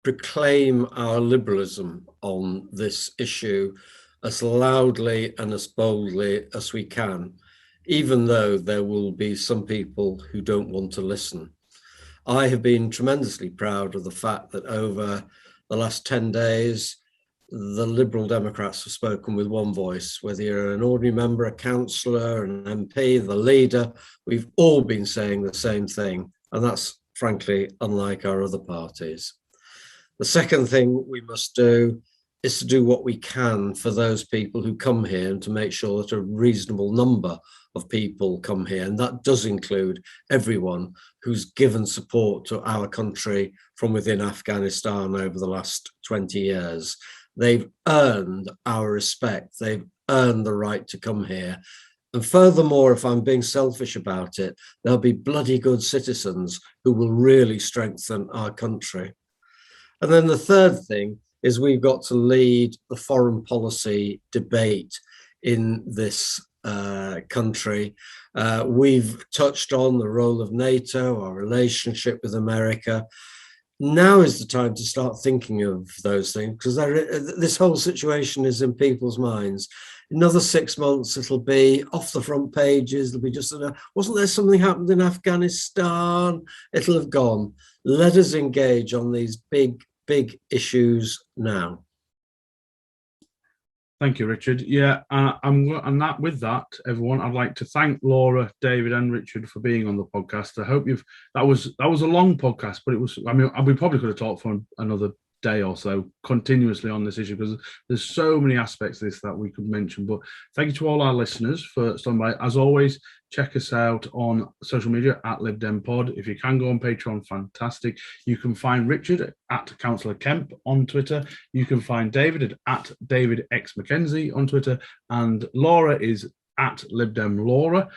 proclaim our liberalism on this issue as loudly and as boldly as we can, even though there will be some people who don't want to listen. I have been tremendously proud of the fact that over the last 10 days, the Liberal Democrats have spoken with one voice. Whether you're an ordinary member, a councillor, an MP, the leader, we've all been saying the same thing. And that's frankly unlike our other parties. The second thing we must do is to do what we can for those people who come here and to make sure that a reasonable number of people come here. And that does include everyone who's given support to our country from within Afghanistan over the last 20 years. They've earned our respect. They've earned the right to come here. And furthermore, if I'm being selfish about it, they'll be bloody good citizens who will really strengthen our country. And then the third thing is we've got to lead the foreign policy debate in this country. We've touched on the role of NATO, our relationship with America. Now is the time to start thinking of those things, because this whole situation is in people's minds. Another 6 months, it'll be off the front pages. It'll be just, wasn't there something happened in Afghanistan? It'll have gone. Let us engage on these big issues now. Thank you, Richard. Yeah, with that, everyone, I'd like to thank Laura, David, and Richard for being on the podcast. I hope that was a long podcast, but it was. I mean, we probably could have talked for another day or so continuously on this issue, because there's so many aspects of this that we could mention. But thank you to all our listeners for stopping by. As always, check us out on social media at Lib Dem Pod. If you can go on Patreon, fantastic. You can find Richard at Councillor Kemp on Twitter. You can find David at David X McKenzie on Twitter, and Laura is at Lib Dem Laura.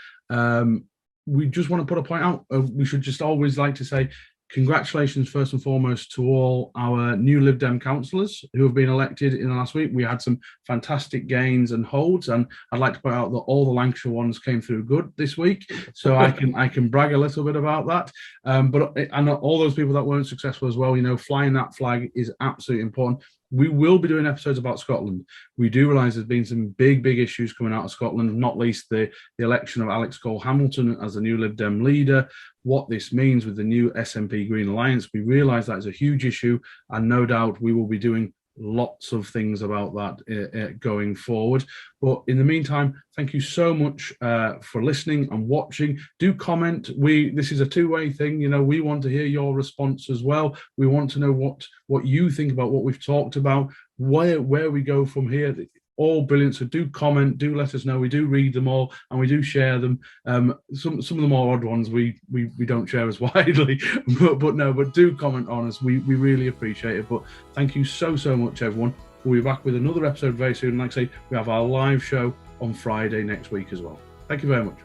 We just want to put a point out. We should just always like to say congratulations, first and foremost, to all our new Lib Dem councillors who have been elected in the last week. We had some fantastic gains and holds, and I'd like to point out that all the Lancashire ones came through good this week, so I can brag a little bit about that. And all those people that weren't successful as well, flying that flag is absolutely important. We will be doing episodes about Scotland. We do realise there's been some big issues coming out of Scotland, not least the election of Alex Cole-Hamilton as the new Lib Dem leader, what this means with the new SNP Green Alliance. We realise that is a huge issue, and no doubt we will be doing lots of things about that going forward. But in the meantime, thank you so much for listening and watching. Do comment. This is a two-way thing. We want to hear your response as well. We want to know what you think about what we've talked about, where we go from here. all brilliant. So do comment, do let us know. We do read them all and we do share them. Some of the more odd ones we don't share as widely, but do comment on us. We really appreciate it. But thank you so much, everyone. We'll be back with another episode very soon. Like I say, we have our live show on Friday next week as well. Thank you very much.